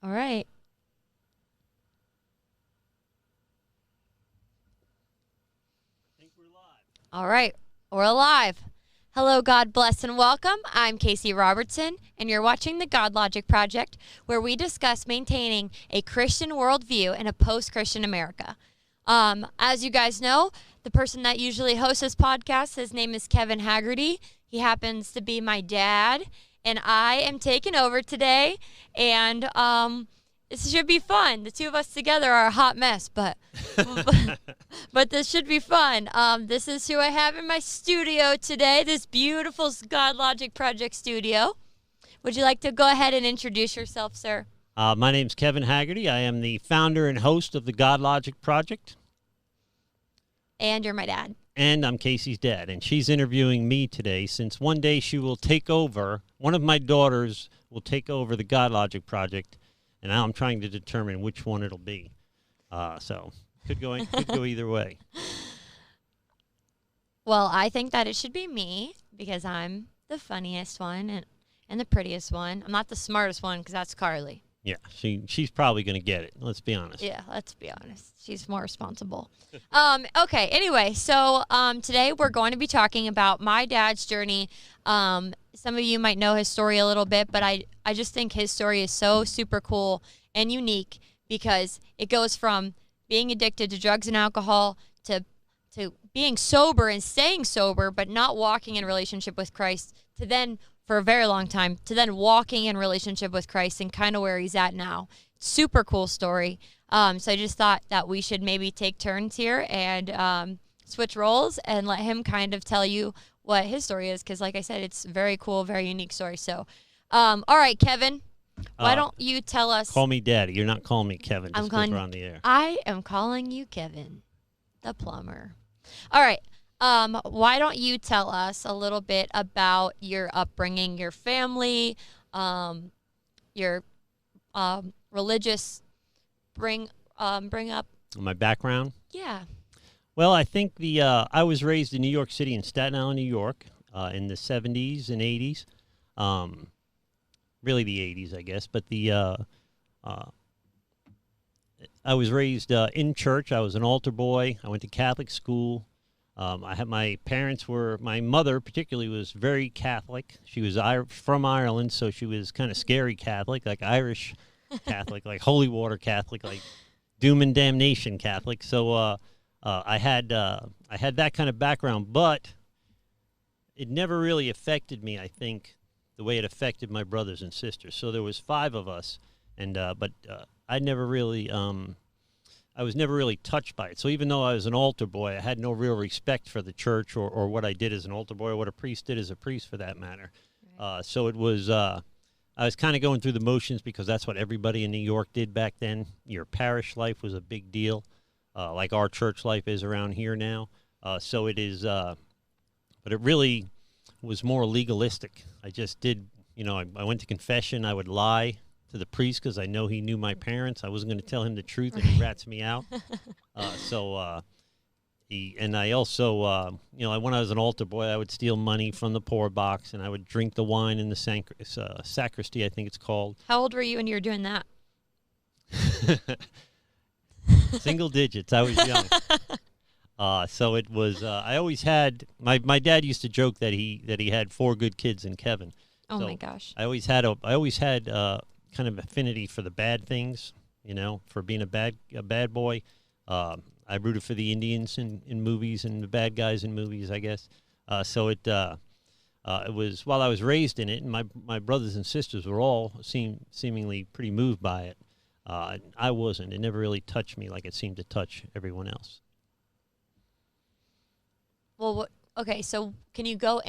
All right. I think we're live. All right. We're alive. Hello, God bless and welcome. I'm Kasey Robertson, and you're watching the Godlogic Project, where we discuss maintaining a Christian worldview in a post-Christian America. As you guys know, the person that usually hosts this podcast, his name is Kevin Haggerty. He happens to be my dad, and I am taking over today, and this should be fun. The two of us together are a hot mess, but but this should be fun. This is who I have in my studio today, this beautiful Godlogic Project studio. Would you like to go ahead and introduce yourself, sir? My name's Kevin Haggerty. I am the founder and host of the Godlogic Project. And you're my dad. And I'm Kasey's dad. And she's interviewing me today since one day she will take over, one of my daughters will take over the Godlogic Project. And now I'm trying to determine which one it'll be. So could go either way. Well, I think that it should be me because I'm the funniest one and the prettiest one. I'm not the smartest one because that's Carly. Yeah, she's probably going to get it. Let's be honest. Yeah, let's be honest. She's more responsible. Okay, anyway, so today we're going to be talking about my dad's journey. Some of you might know his story a little bit, but I just think his story is so super cool and unique because it goes from being addicted to drugs and alcohol to being sober and staying sober but not walking in relationship with Christ to then, for a very long time, to then walking in relationship with Christ and kind of where he's at now. Super cool story. So I just thought that we should maybe take turns here and switch roles and let him kind of tell you what his story is because, like I said, it's very cool, very unique story. So, all right, Kevin, why don't you tell us? Call me Daddy. You're not calling me Kevin. I'm just calling. we're on the air. I am calling you Kevin, the plumber. All right. Why don't you tell us a little bit about your upbringing, your family, your religious bring up? My background? Yeah. Well, I think I was raised in New York City, in Staten Island, New York, in the 70s and 80s. Really the 80s, I guess. But I was raised in church. I was an altar boy. I went to Catholic school. My mother particularly was very Catholic. She was from Ireland, so she was kind of scary Catholic, like Irish Catholic, like holy water Catholic, like doom and damnation Catholic. So I had that kind of background, but it never really affected me, I think, the way it affected my brothers and sisters. So there was 5 of us, but I was never really touched by it. So even though I was an altar boy, I had no real respect for the church or what I did as an altar boy or what a priest did as a priest, for that matter. Right. So it was, I was kind of going through the motions because that's what everybody in New York did back then. Your parish life was a big deal, like our church life is around here now. So it is, but it really was more legalistic. I just did, I went to confession. I would lie to the priest because I know he knew my parents. I wasn't going to tell him the truth, and he rats me out. I also, when I was an altar boy, I would steal money from the poor box, and I would drink the wine in the sacristy, I think it's called. How old were you when you were doing that? Single digits. I was young. So it was. I always had my dad used to joke that he had 4 good kids in Kevin. Oh my gosh. I always had kind of affinity for the bad things, for being a bad boy. I rooted for the Indians in movies and the bad guys in movies, I guess. So it was, while I was raised in it, and my brothers and sisters were all seemingly pretty moved by it. I wasn't. It never really touched me like it seemed to touch everyone else. Well, okay, so can you go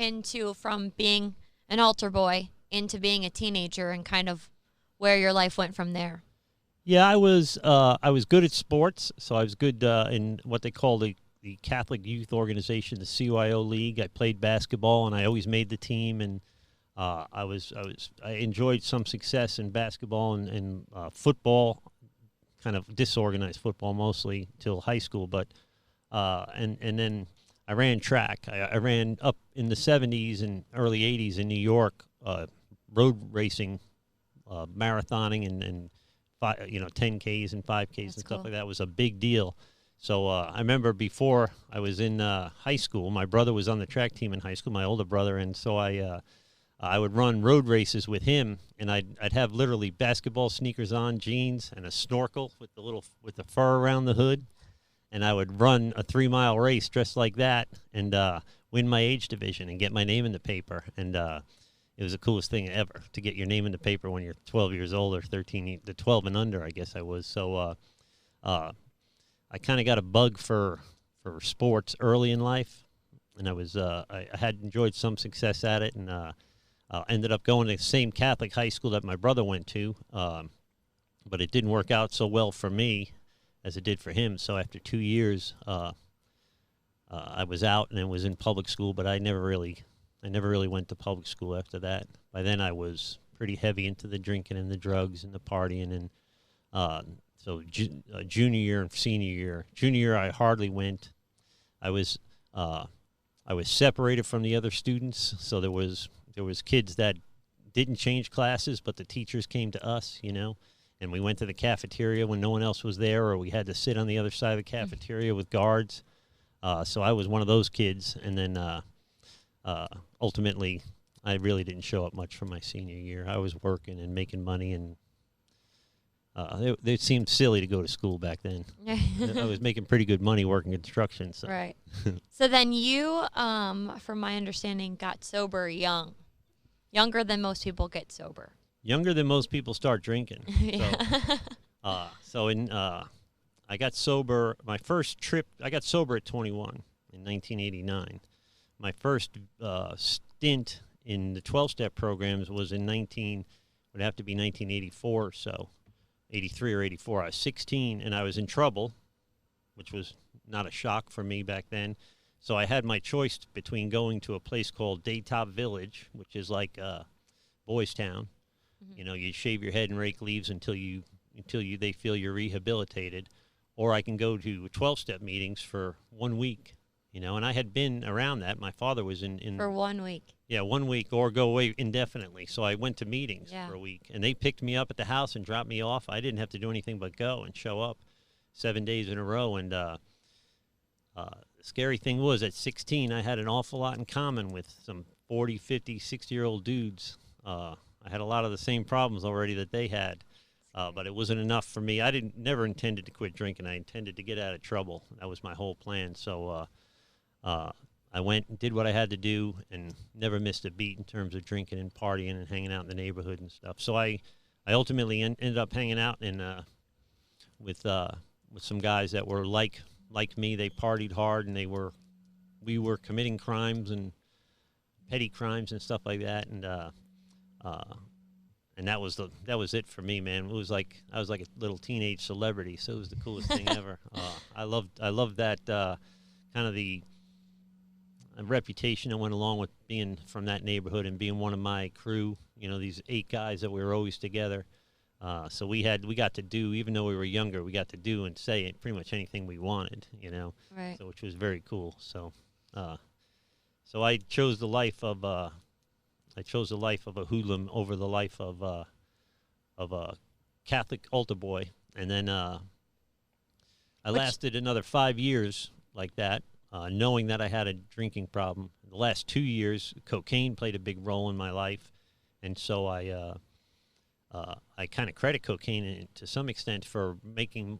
from being an altar boy into being a teenager and kind of where your life went from there? Yeah, I was good at sports, so I was good in what they call the Catholic Youth Organization, the CYO League. I played basketball, and I always made the team, and I enjoyed some success in basketball and football, kind of disorganized football mostly till high school, but and then I ran track. I ran up in the 70s and early 80s in New York, road racing, marathoning and 10Ks and 5Ks and stuff like that was a big deal. So I remember before I was in high school, my brother was on the track team in high school, my older brother, and so I would run road races with him, and I'd have literally basketball sneakers on, jeans, and a snorkel with the fur around the hood, and I would run a 3-mile race dressed like that and win my age division and get my name in the paper. And it was the coolest thing ever to get your name in the paper when you're 12 years old or 13, to 12 and under, I guess I was. So I kind of got a bug for sports early in life, and I had enjoyed some success at it, and ended up going to the same Catholic high school that my brother went to, but it didn't work out so well for me as it did for him. So after 2 years, I was out and was in public school, but I never really went to public school after that. By then, I was pretty heavy into the drinking and the drugs and the partying, and so junior year and senior year. Junior year, I hardly went. I was separated from the other students, so there was kids that didn't change classes, but the teachers came to us, and we went to the cafeteria when no one else was there, or we had to sit on the other side of the cafeteria with guards. So I was one of those kids, and then ultimately, I really didn't show up much for my senior year. I was working and making money, and it seemed silly to go to school back then. I was making pretty good money working construction. So. Right. So then you, from my understanding, got sober young. Younger than most people get sober. Younger than most people start drinking. Yeah. I got sober. My first trip, I got sober at 21 in 1989. My first stint in the 12-step programs was in 1984 or so, 83 or 84. I was 16, and I was in trouble, which was not a shock for me back then. So I had my choice between going to a place called Daytop Village, which is like Boys Town. Mm-hmm. You shave your head and rake leaves until they feel you're rehabilitated, or I can go to 12-step meetings for 1 week. And I had been around that. My father was in for 1 week. Yeah, 1 week, or go away indefinitely. So I went to meetings for a week, and they picked me up at the house and dropped me off. I didn't have to do anything but go and show up 7 days in a row. And the scary thing was, at 16, I had an awful lot in common with some 40, 50, 60-year-old dudes. I had a lot of the same problems already that they had, but it wasn't enough for me. I never intended to quit drinking. I intended to get out of trouble. That was my whole plan. So I went and did what I had to do and never missed a beat in terms of drinking and partying and hanging out in the neighborhood and stuff. So I ultimately ended up hanging out with some guys that were like me. They partied hard, and we were committing crimes and petty crimes and stuff like that. And that was it for me, man. It was like I was like a little teenage celebrity, so it was the coolest thing ever. I loved that kind of the reputation that went along with being from that neighborhood and being one of my crew. These 8 guys that we were always together. So we got to do, even though we were younger, we got to do and say pretty much anything we wanted. Right. So, which was very cool. So, so I chose the life of a hoodlum over the life of a Catholic altar boy, and then I lasted another 5 years like that, knowing that I had a drinking problem. The last 2 years, cocaine played a big role in my life, and so I kind of credit cocaine to some extent for making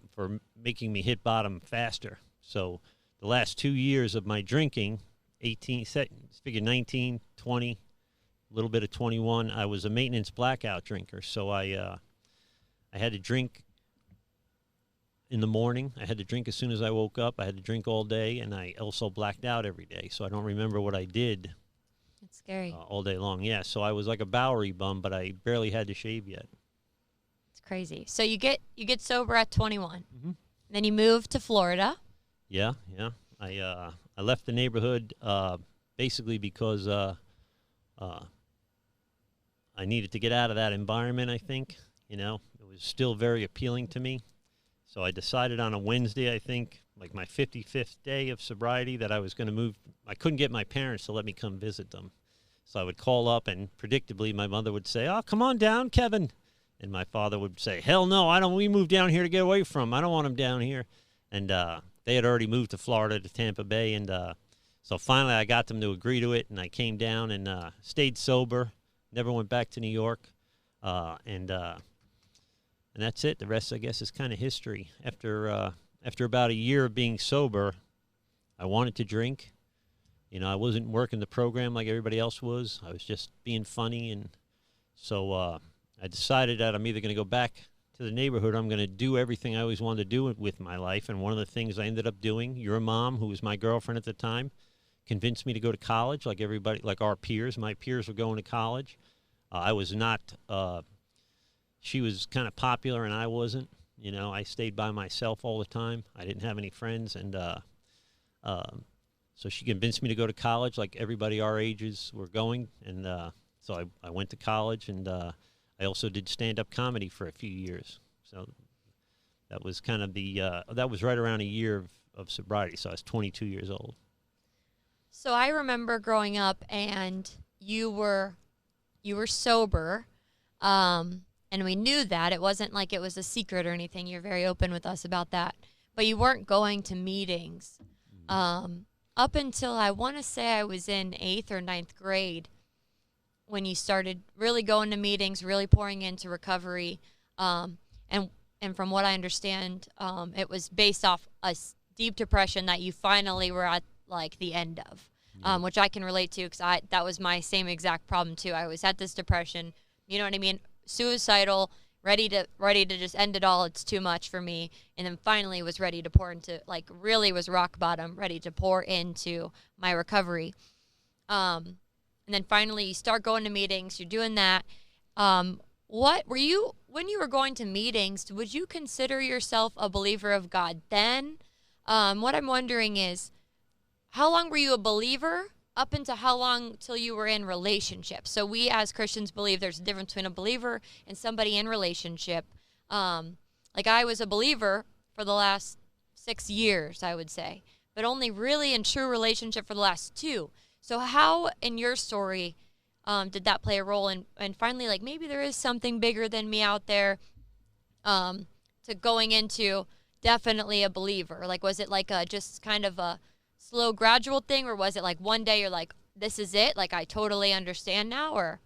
me hit bottom faster. So the last 2 years of my drinking, 19, 20. A little bit of 21. I was a maintenance blackout drinker, so I had to drink in the morning. I had to drink as soon as I woke up. I had to drink all day, and I also blacked out every day, so I don't remember what I did. It's scary. All day long, yeah. So I was like a Bowery bum, but I barely had to shave yet. It's crazy. So you get sober at 21. Mm-hmm. Then you move to Florida. Yeah. I left the neighborhood basically because I needed to get out of that environment, I think. It was still very appealing to me. So I decided on a Wednesday, I think, like my 55th day of sobriety, that I was going to move. I couldn't get my parents to let me come visit them. So I would call up, and predictably my mother would say, "Oh, come on down, Kevin." And my father would say, "Hell no, I don't. We moved down here to get away from. I don't want him down here." And they had already moved to Florida, to Tampa Bay. And so finally I got them to agree to it, and I came down and stayed sober, never went back to New York. And that's it. The rest, I guess, is kind of history. After about a year of being sober, I wanted to drink. You know, I wasn't working the program like everybody else was. I was just being funny. And so I decided that I'm either going to go back to the neighborhood, or I'm going to do everything I always wanted to do with my life. And one of the things I ended up doing, your mom, who was my girlfriend at the time, convinced me to go to college like everybody, like our peers. My peers were going to college. I was not, she was kind of popular and I wasn't. You know, I stayed by myself all the time. I didn't have any friends. And so she convinced me to go to college like everybody our ages were going. And so I went to college, and I also did stand-up comedy for a few years. So that was kind of that was right around a year of sobriety. So I was 22 years old. So I remember growing up, and you were sober, and we knew that. It wasn't like it was a secret or anything. You're very open with us about that. But you weren't going to meetings. Up until, I want to say, I was in 8th or 9th grade when you started really going to meetings, really pouring into recovery. And from what I understand, it was based off a deep depression that you finally were at, like, the end of, which I can relate to, because that was my same exact problem too. I was at this depression, you know what I mean, suicidal, ready to just end it all. It's too much for me. And then finally was ready to pour into, like, really was rock bottom, ready to pour into my recovery. And then finally you start going to meetings, you're doing that. What were you, when you were going to meetings, would you consider yourself a believer of God then? What I'm wondering is, how long were you a believer up into how long till you were in relationship? So we as Christians believe there's a difference between a believer and somebody in relationship. Like, I was a believer for the last 6 years, I would say, but only really in true relationship for the last 2. So how, in your story, did that play a role in finally, like, maybe there is something bigger than me out there, to going into definitely a believer? Like, was it like just kind of a slow, gradual thing, or was it like one day you're like, this is it, like, I totally understand now? Or,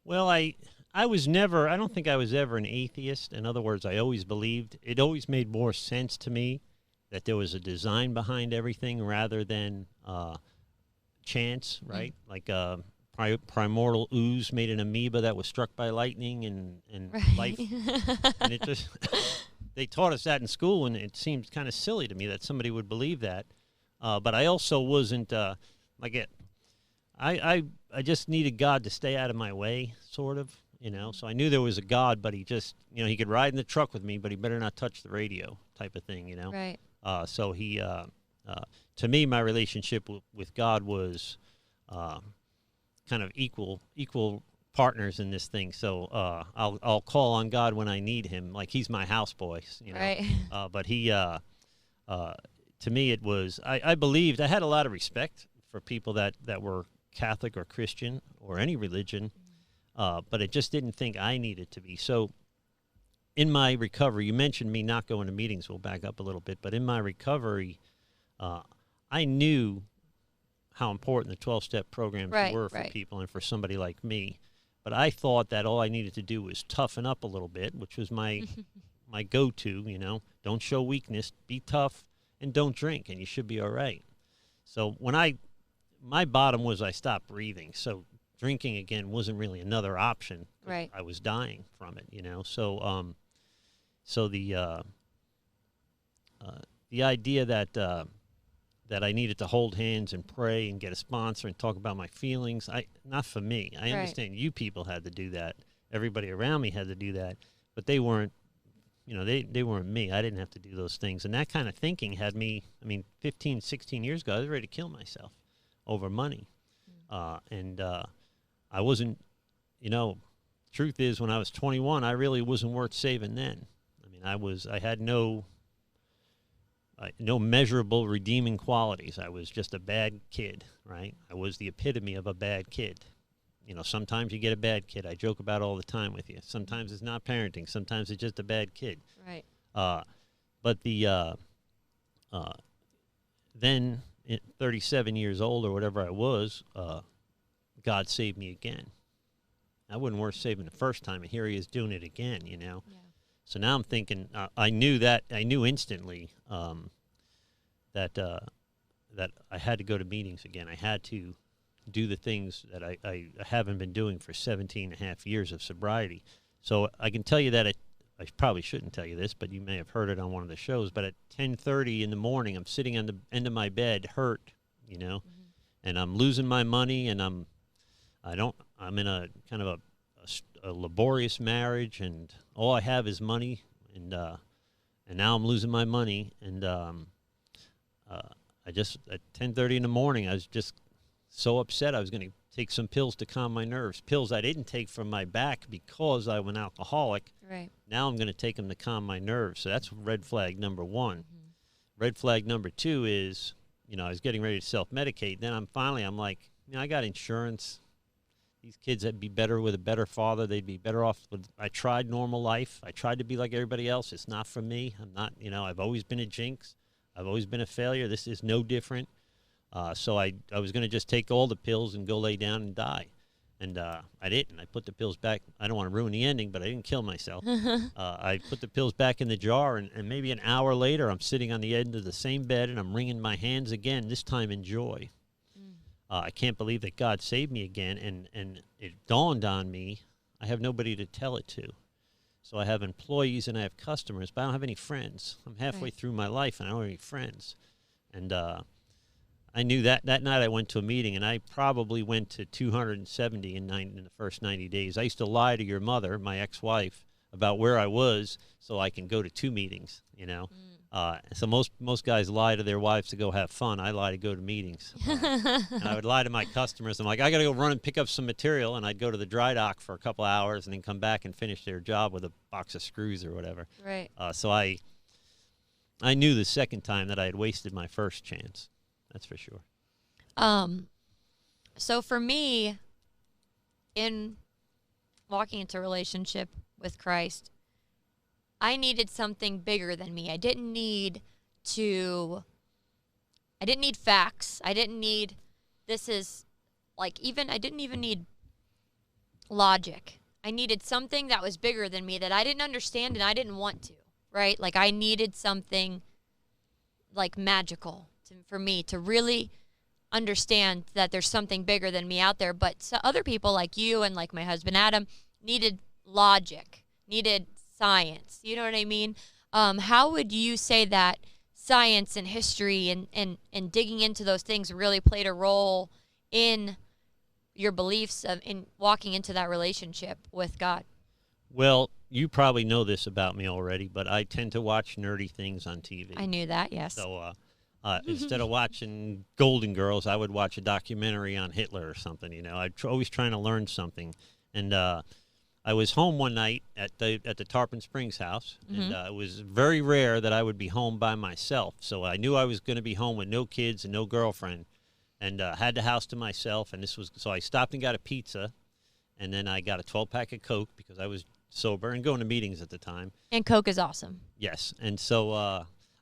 Well, I don't think I was ever an atheist. In other words, I always believed, it always made more sense to me that there was a design behind everything rather than chance, right? Like primordial ooze made an amoeba that was struck by lightning, and right. life. And it just, they taught us that in school, and it seems kind of silly to me that somebody would believe that. But I also wasn't I just needed God to stay out of my way, sort of, you know. So I knew there was a God, but he just, you know, he could ride in the truck with me, but he better not touch the radio, type of thing, you know. Right. So he, to me, my relationship with God was kind of equal partners in this thing. So I'll call on God when I need him, like he's my houseboy, you know. Right. But he. To me, it was, I believed, I had a lot of respect for people that were Catholic or Christian or any religion, but I just didn't think I needed to be. So in my recovery, you mentioned me not going to meetings, we'll back up a little bit, but in my recovery, I knew how important the 12-step programs were for people and for somebody like me. But I thought that all I needed to do was toughen up a little bit, which was my my go-to, you know. Don't show weakness, be tough, and don't drink, and you should be all right. So when my bottom was I stopped breathing, so drinking again wasn't really another option. Right. I was dying from it, you know. So so the idea that that I needed to hold hands and pray and get a sponsor and talk about my feelings, not for me. I understand you people had to do that. Everybody around me had to do that, but they weren't. You know, they weren't me. I didn't have to do those things. And that kind of thinking had me, 15, 16 years ago, I was ready to kill myself over money. And I wasn't, you know, truth is, when I was 21, I really wasn't worth saving then. I had no no measurable redeeming qualities. I was just a bad kid, right? I was the epitome of a bad kid. You know, sometimes you get a bad kid. I joke about all the time with you. Sometimes it's not parenting. Sometimes it's just a bad kid. Right. But then at 37 years old or whatever I was, God saved me again. I wasn't worth saving the first time, and here he is doing it again, you know. Yeah. So now I'm thinking, I knew instantly that I had to go to meetings again. I had to do the things that I haven't been doing for 17 and a half years of sobriety. So I can tell you that I probably shouldn't tell you this, but you may have heard it on one of the shows, but at 10:30 in the morning, I'm sitting on the end of my bed, hurt, you know, and I'm losing my money, and I'm in a kind of a laborious marriage, and all I have is money, and now I'm losing my money, and I just, at 10:30 in the morning, I was just so upset I was going to take some pills to calm my nerves. Pills I didn't take from my back because I was an alcoholic. Right. Now I'm going to take them to calm my nerves. So that's red flag number one. Red flag number two is, you know, I was getting ready to self-medicate. Then I'm like, you know, I got insurance. These kids would be better with a better father. They'd be better off with, I tried normal life. I tried to be like everybody else. It's not for me. I'm not, you know, I've always been a jinx. I've always been a failure. This is no different. So I was going to just take all the pills and go lay down and die. And I didn't. I put the pills back. I don't want to ruin the ending, but I didn't kill myself. I put the pills back in the jar, and maybe an hour later, I'm sitting on the end of the same bed, and I'm wringing my hands again, this time in joy. I can't believe that God saved me again, and it dawned on me, I have nobody to tell it to. So I have employees and I have customers, but I don't have any friends. I'm halfway through my life, and I don't have any friends. And I knew that night I went to a meeting, and I probably went to 270 in the first 90 days. I used to lie to your mother, my ex-wife, about where I was so I can go to 2 meetings, you know. So most guys lie to their wives to go have fun. I lie to go to meetings. And I would lie to my customers. I'm like, I got to go run and pick up some material, and I'd go to the dry dock for a couple hours and then come back and finish their job with a box of screws or whatever. Right. So I knew the second time that I had wasted my first chance. That's for sure. So for me, in walking into a relationship with Christ, I needed something bigger than me. I didn't need facts. I didn't need, I didn't even need logic. I needed something that was bigger than me that I didn't understand and I didn't want to, right? Like I needed something like magical for me to really understand that there's something bigger than me out there. But other people like you and like my husband Adam needed logic, needed science. You know what I mean? How would you say that science and history and digging into those things really played a role in your beliefs in walking into that relationship with God? Well, you probably know this about me already, but I tend to watch nerdy things on TV. I knew that, yes. So instead of watching Golden Girls, I would watch a documentary on Hitler or something, you know. I'm always trying to learn something. And I was home one night at the Tarpon Springs house, and it was very rare that I would be home by myself. So I knew I was going to be home with no kids and no girlfriend, and had the house to myself. And so I stopped and got a pizza, and then I got a 12-pack of Coke because I was sober and going to meetings at the time. And Coke is awesome. Yes. And so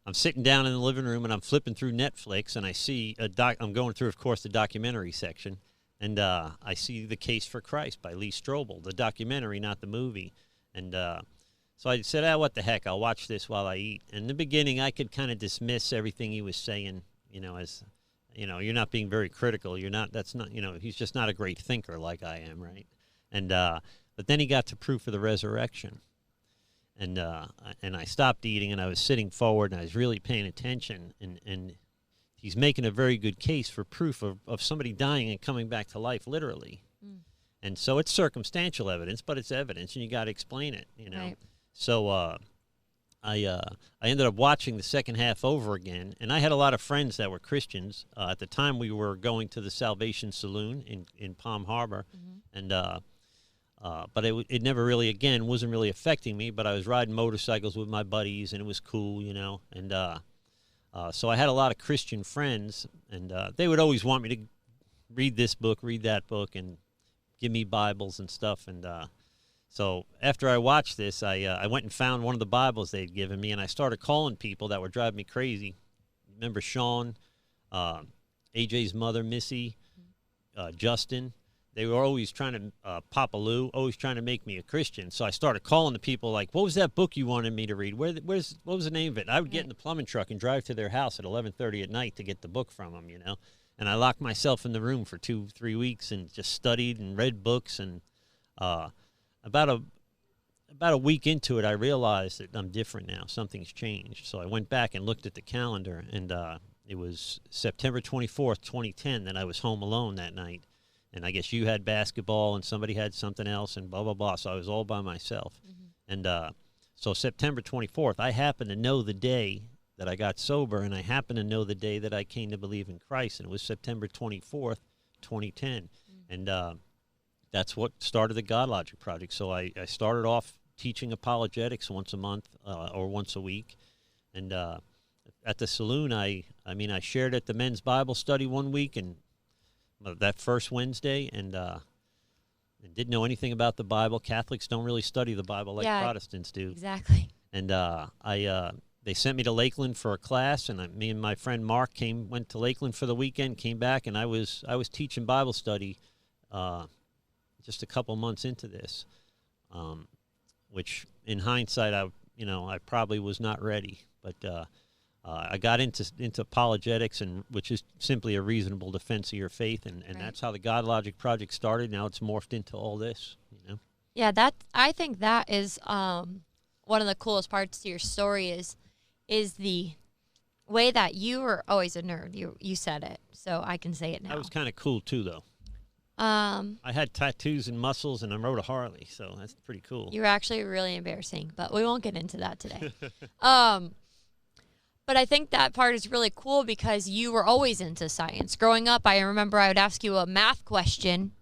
I'm sitting down in the living room, and I'm flipping through Netflix, and I see I'm going through, of course, the documentary section. And I see The Case for Christ by Lee Strobel, the documentary, not the movie. And so I said, what the heck, I'll watch this while I eat. And in the beginning, I could kind of dismiss everything he was saying, you know, as, you know, you're not being very critical. That's not, you know, he's just not a great thinker like I am, right? And but then he got to proof of the resurrection. And I stopped eating, and I was sitting forward, and I was really paying attention, and he's making a very good case for proof of somebody dying and coming back to life, literally. And so it's circumstantial evidence, but it's evidence, and you got to explain it, you know. Right. So I ended up watching the second half over again, and I had a lot of friends that were Christians. At the time, we were going to the Salvation Saloon in Palm Harbor, and but it never really, again, wasn't really affecting me, but I was riding motorcycles with my buddies, and it was cool, you know, and So I had a lot of Christian friends, and they would always want me to read this book, read that book, and give me Bibles and stuff. And so after I watched this, I went and found one of the Bibles they'd given me, and I started calling people that were driving me crazy. Remember Sean, AJ's mother, Missy, Justin. They were always trying to, Papa Lou, always trying to make me a Christian. So I started calling the people like, what was that book you wanted me to read? What was the name of it? And I would get in the plumbing truck and drive to their house at 11:30 at night to get the book from them, you know. And I locked myself in the room for 2-3 weeks and just studied and read books. And about a week into it, I realized that I'm different now. Something's changed. So I went back and looked at the calendar, and it was September 24th, 2010 that I was home alone that night. And I guess you had basketball and somebody had something else and blah, blah, blah. So I was all by myself. And so September 24th, I happened to know the day that I got sober, and I happened to know the day that I came to believe in Christ. And it was September 24th, 2010. And that's what started the Godlogic Project. So I started off teaching apologetics once a month or once a week. And at the saloon, I shared at the men's Bible study one week, and that first Wednesday, and didn't know anything about the Bible. Catholics don't really study the Bible like Protestants do. Exactly. And they sent me to Lakeland for a class, and me and my friend Mark went to Lakeland for the weekend, came back, and I was teaching Bible study just a couple months into this, which in hindsight, I probably was not ready, but I got into apologetics, and which is simply a reasonable defense of your faith, and that's how the Godlogic Project started. Now it's morphed into all this, you know. Yeah, I think that is one of the coolest parts to your story is the way that you were always a nerd. You said it, so I can say it now. I was kind of cool too, though. I had tattoos and muscles, and I rode a Harley, so that's pretty cool. You were actually really embarrassing, but we won't get into that today. But I think that part is really cool because you were always into science. Growing up, I remember I would ask you a math question,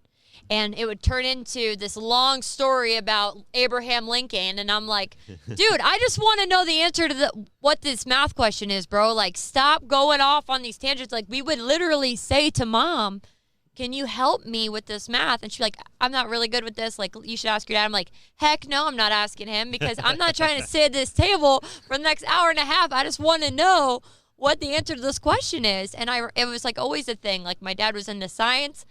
and it would turn into this long story about Abraham Lincoln, and I'm like, dude, I just want to know the answer to what this math question is, bro. Like, stop going off on these tangents. Like, we would literally say to Mom, can you help me with this math? And she'd be like, I'm not really good with this. Like, you should ask your dad. I'm like, heck no, I'm not asking him because I'm not trying to sit at this table for the next hour and a half. I just want to know what the answer to this question is. And it was like always a thing. Like, my dad was into science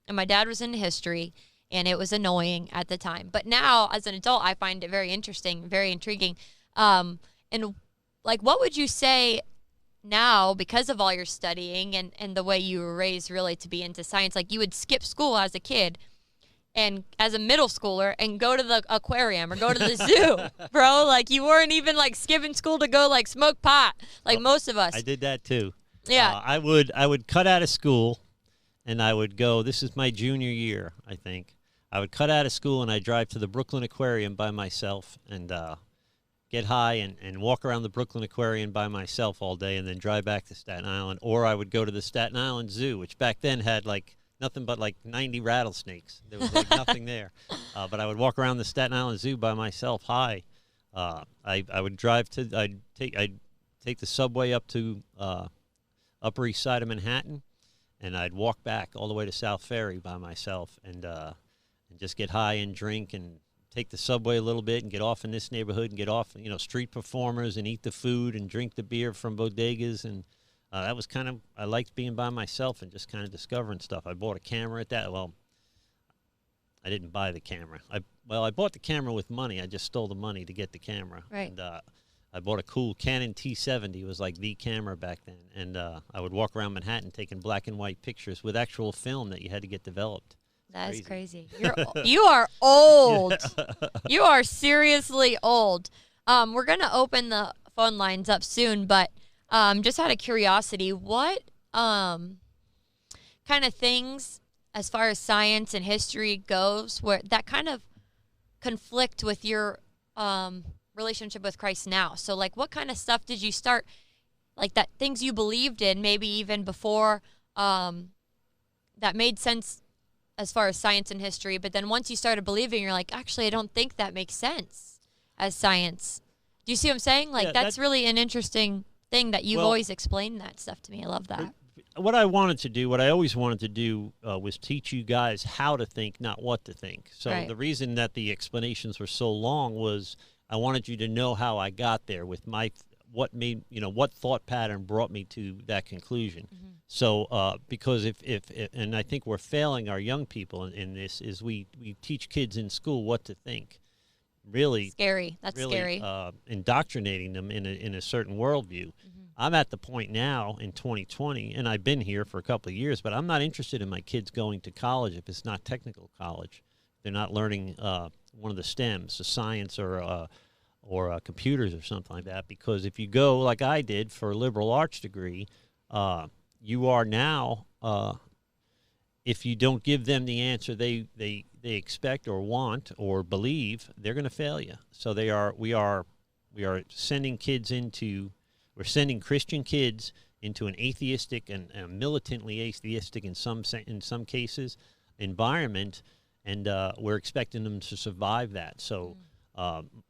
and my dad was into history, and it was annoying at the time. But now, as an adult, I find it very interesting, very intriguing. And like, what would you say now, because of all your studying and the way you were raised really to be into science? Like, you would skip school as a kid and as a middle schooler and go to the aquarium or go to the zoo, bro. Like, you weren't even like skipping school to go like smoke pot like most of us. I did that too. Yeah. I would cut out of school, and I would go, this is my junior year, I think. I would cut out of school, and I'd drive to the Brooklyn Aquarium by myself and get high and walk around the Brooklyn Aquarium by myself all day, and then drive back to Staten Island. Or I would go to the Staten Island Zoo, which back then had like nothing but like 90 rattlesnakes. There was like nothing there. But I would walk around the Staten Island Zoo by myself high. I would drive to, I'd take the subway up to Upper East Side of Manhattan, and I'd walk back all the way to South Ferry by myself and just get high and drink and take the subway a little bit and get off in this neighborhood and get off, street performers and eat the food and drink the beer from bodegas. And that was kind of, I liked being by myself and just kind of discovering stuff. I bought a camera at that. Well, I didn't buy the camera. I bought the camera with money. I just stole the money to get the camera. Right. And I bought a cool Canon T70. It was like the camera back then. And I would walk around Manhattan taking black and white pictures with actual film that you had to get developed. That's crazy. You are old. You are seriously old. We're going to open the phone lines up soon, but just out of curiosity, what kind of things, as far as science and history goes, where that kind of conflict with your relationship with Christ now? So, like, what kind of stuff did you start, like, that things you believed in maybe even before that made sense as far as science and history, but then once you started believing, you're like, actually, I don't think that makes sense as science. Do you see what I'm saying? Like, that's really an interesting thing that you've always explained that stuff to me. I love that. What I wanted to do, what I always wanted to do, was teach you guys how to think, not what to think. So the reason that the explanations were so long was I wanted you to know how I got there with what thought pattern brought me to that conclusion. So because if and I think we're failing our young people in this, is we teach kids in school what to think. Really scary. That's really, scary. Indoctrinating them in a certain worldview. I'm at the point now in 2020, and I've been here for a couple of years, but I'm not interested in my kids going to college if it's not technical college. They're not learning one of the STEMs, the science or computers or something like that. Because if you go like I did for a liberal arts degree, you are now, if you don't give them the answer they expect or want or believe, they're going to fail you. So we are sending kids we're sending Christian kids into an atheistic and militantly atheistic in some cases environment, and we're expecting them to survive that. So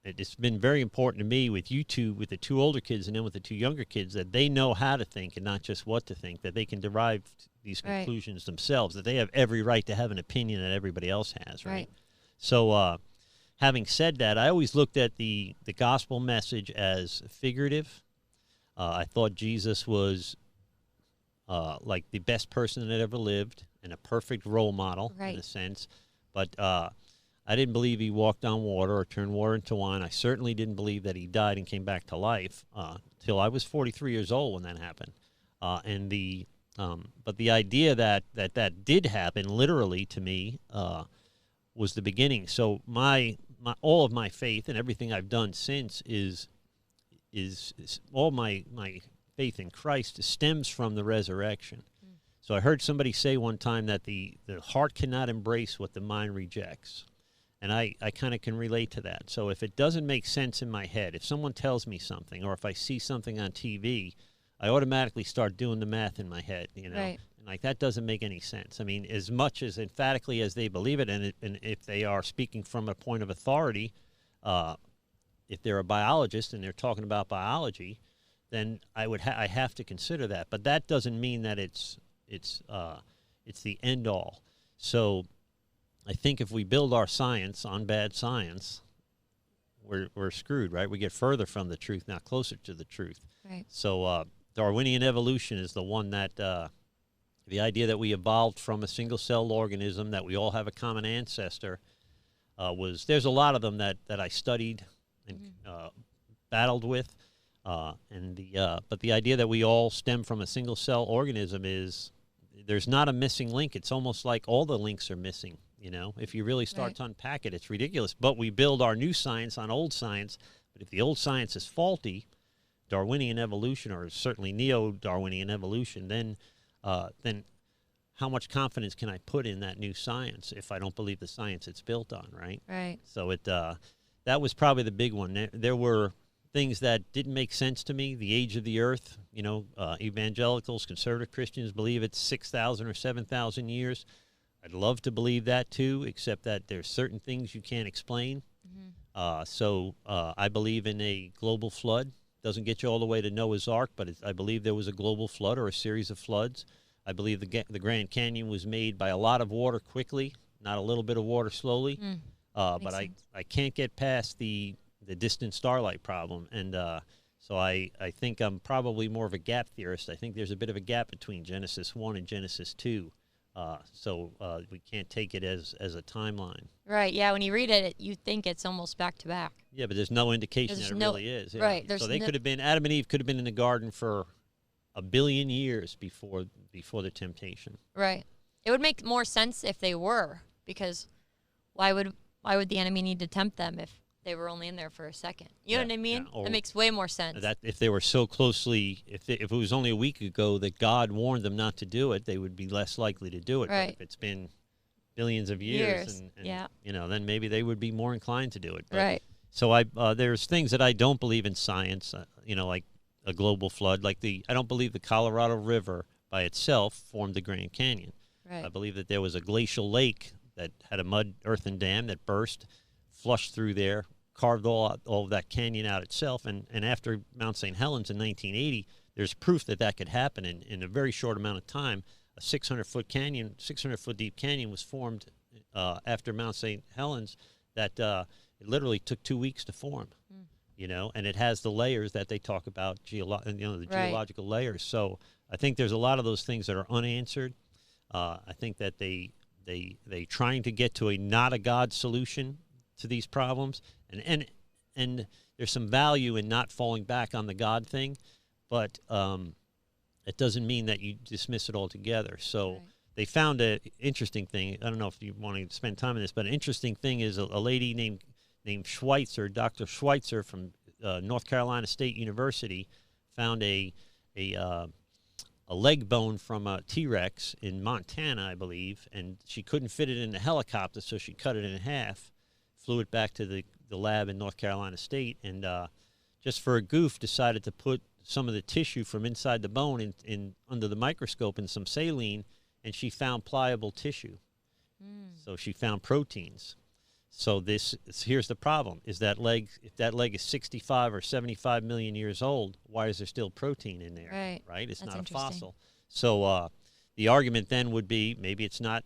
it's been very important to me with you two, with the two older kids and then with the two younger kids, that they know how to think and not just what to think, that they can derive these conclusions themselves, that they have every right to have an opinion that everybody else has, right? So having said that, I always looked at the gospel message as figurative. I thought Jesus was like the best person that ever lived and a perfect role model in a sense. But I didn't believe he walked on water or turned water into wine. I certainly didn't believe that he died and came back to life till I was 43 years old when that happened. But the idea that did happen literally to me was the beginning. So all of my faith and everything I've done since is all my faith in Christ stems from the resurrection. So I heard somebody say one time that the heart cannot embrace what the mind rejects. And I kind of can relate to that. So if it doesn't make sense in my head, if someone tells me something, or if I see something on TV, I automatically start doing the math in my head, And like, that doesn't make any sense. I mean, as much as emphatically as they believe it, and if they are speaking from a point of authority, if they're a biologist and they're talking about biology, then I have to consider that. But that doesn't mean that it's the end all. So I think if we build our science on bad science, we're screwed, right? We get further from the truth, not closer to the truth. Right. So Darwinian evolution is the one that the idea that we evolved from a single-celled organism, that we all have a common ancestor, there's a lot of them that I studied and battled with, but the idea that we all stem from a single-cell organism there's not a missing link. It's almost like all the links are missing. If you really start to unpack it, it's ridiculous. But we build our new science on old science. But if the old science is faulty, Darwinian evolution, or certainly neo-Darwinian evolution, then how much confidence can I put in that new science if I don't believe the science it's built on, right? Right. So that was probably the big one. There were things that didn't make sense to me. The age of the earth, evangelicals, conservative Christians believe it's 6,000 or 7,000 years. I'd love to believe that too, except that there's certain things you can't explain. So I believe in a global flood. Doesn't get you all the way to Noah's Ark, but I believe there was a global flood or a series of floods. I believe the Grand Canyon was made by a lot of water quickly, not a little bit of water slowly. But I can't get past the distant starlight problem. And so I think I'm probably more of a gap theorist. I think there's a bit of a gap between Genesis 1 and Genesis 2. So we can't take it as a timeline. Right, yeah, when you read it, you think it's almost back to back. Yeah, but there's no indication that it really is. Yeah. Right. So they could have been, Adam and Eve could have been in the garden for 1 billion years before the temptation. Right. It would make more sense if they were, because why would the enemy need to tempt them if they were only in there for a second? You know what I mean? It makes way more sense. That if they were so closely, if it was only a week ago that God warned them not to do it, they would be less likely to do it. Right. But if it's been billions of years. And then maybe they would be more inclined to do it. But, right. So there's things that I don't believe in science, like a global flood. I don't believe the Colorado River by itself formed the Grand Canyon. Right. I believe that there was a glacial lake that had a mud earthen dam that burst, flushed through there, carved all of that canyon out itself. And after Mount St. Helens in 1980, there's proof that could happen in a very short amount of time. A 600-foot canyon, 600-foot deep canyon was formed after Mount St. Helens that it literally took 2 weeks to form, and it has the layers that they talk about, the geological layers. So I think there's a lot of those things that are unanswered. I think that they trying to get to not a God solution to these problems, and there's some value in not falling back on the God thing, but it doesn't mean that you dismiss it altogether. So they found an interesting thing. I don't know if you want to spend time on this, but an interesting thing is a lady named Schweitzer, Dr. Schweitzer from North Carolina State University, found a leg bone from a T-Rex in Montana, I believe, and she couldn't fit it in the helicopter, so she cut it in half, flew it back to the lab in North Carolina State, and just for a goof decided to put some of the tissue from inside the bone in under the microscope in some saline, and she found pliable tissue. So she found proteins. So here's the problem: is that leg, if that leg is 65 or 75 million years old, why is there still protein in there? Right? It's not a fossil. So the argument then would be maybe it's not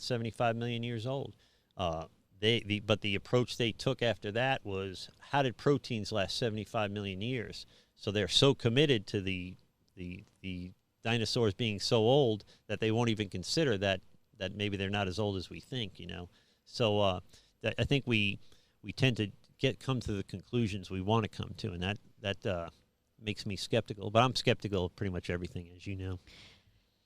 75 million years old. But the approach they took after that was, how did proteins last 75 million years? So they're so committed to the dinosaurs being so old that they won't even consider that maybe they're not as old as we think, So I think we tend to come to the conclusions we want to come to, and that makes me skeptical. But I'm skeptical of pretty much everything, as you know.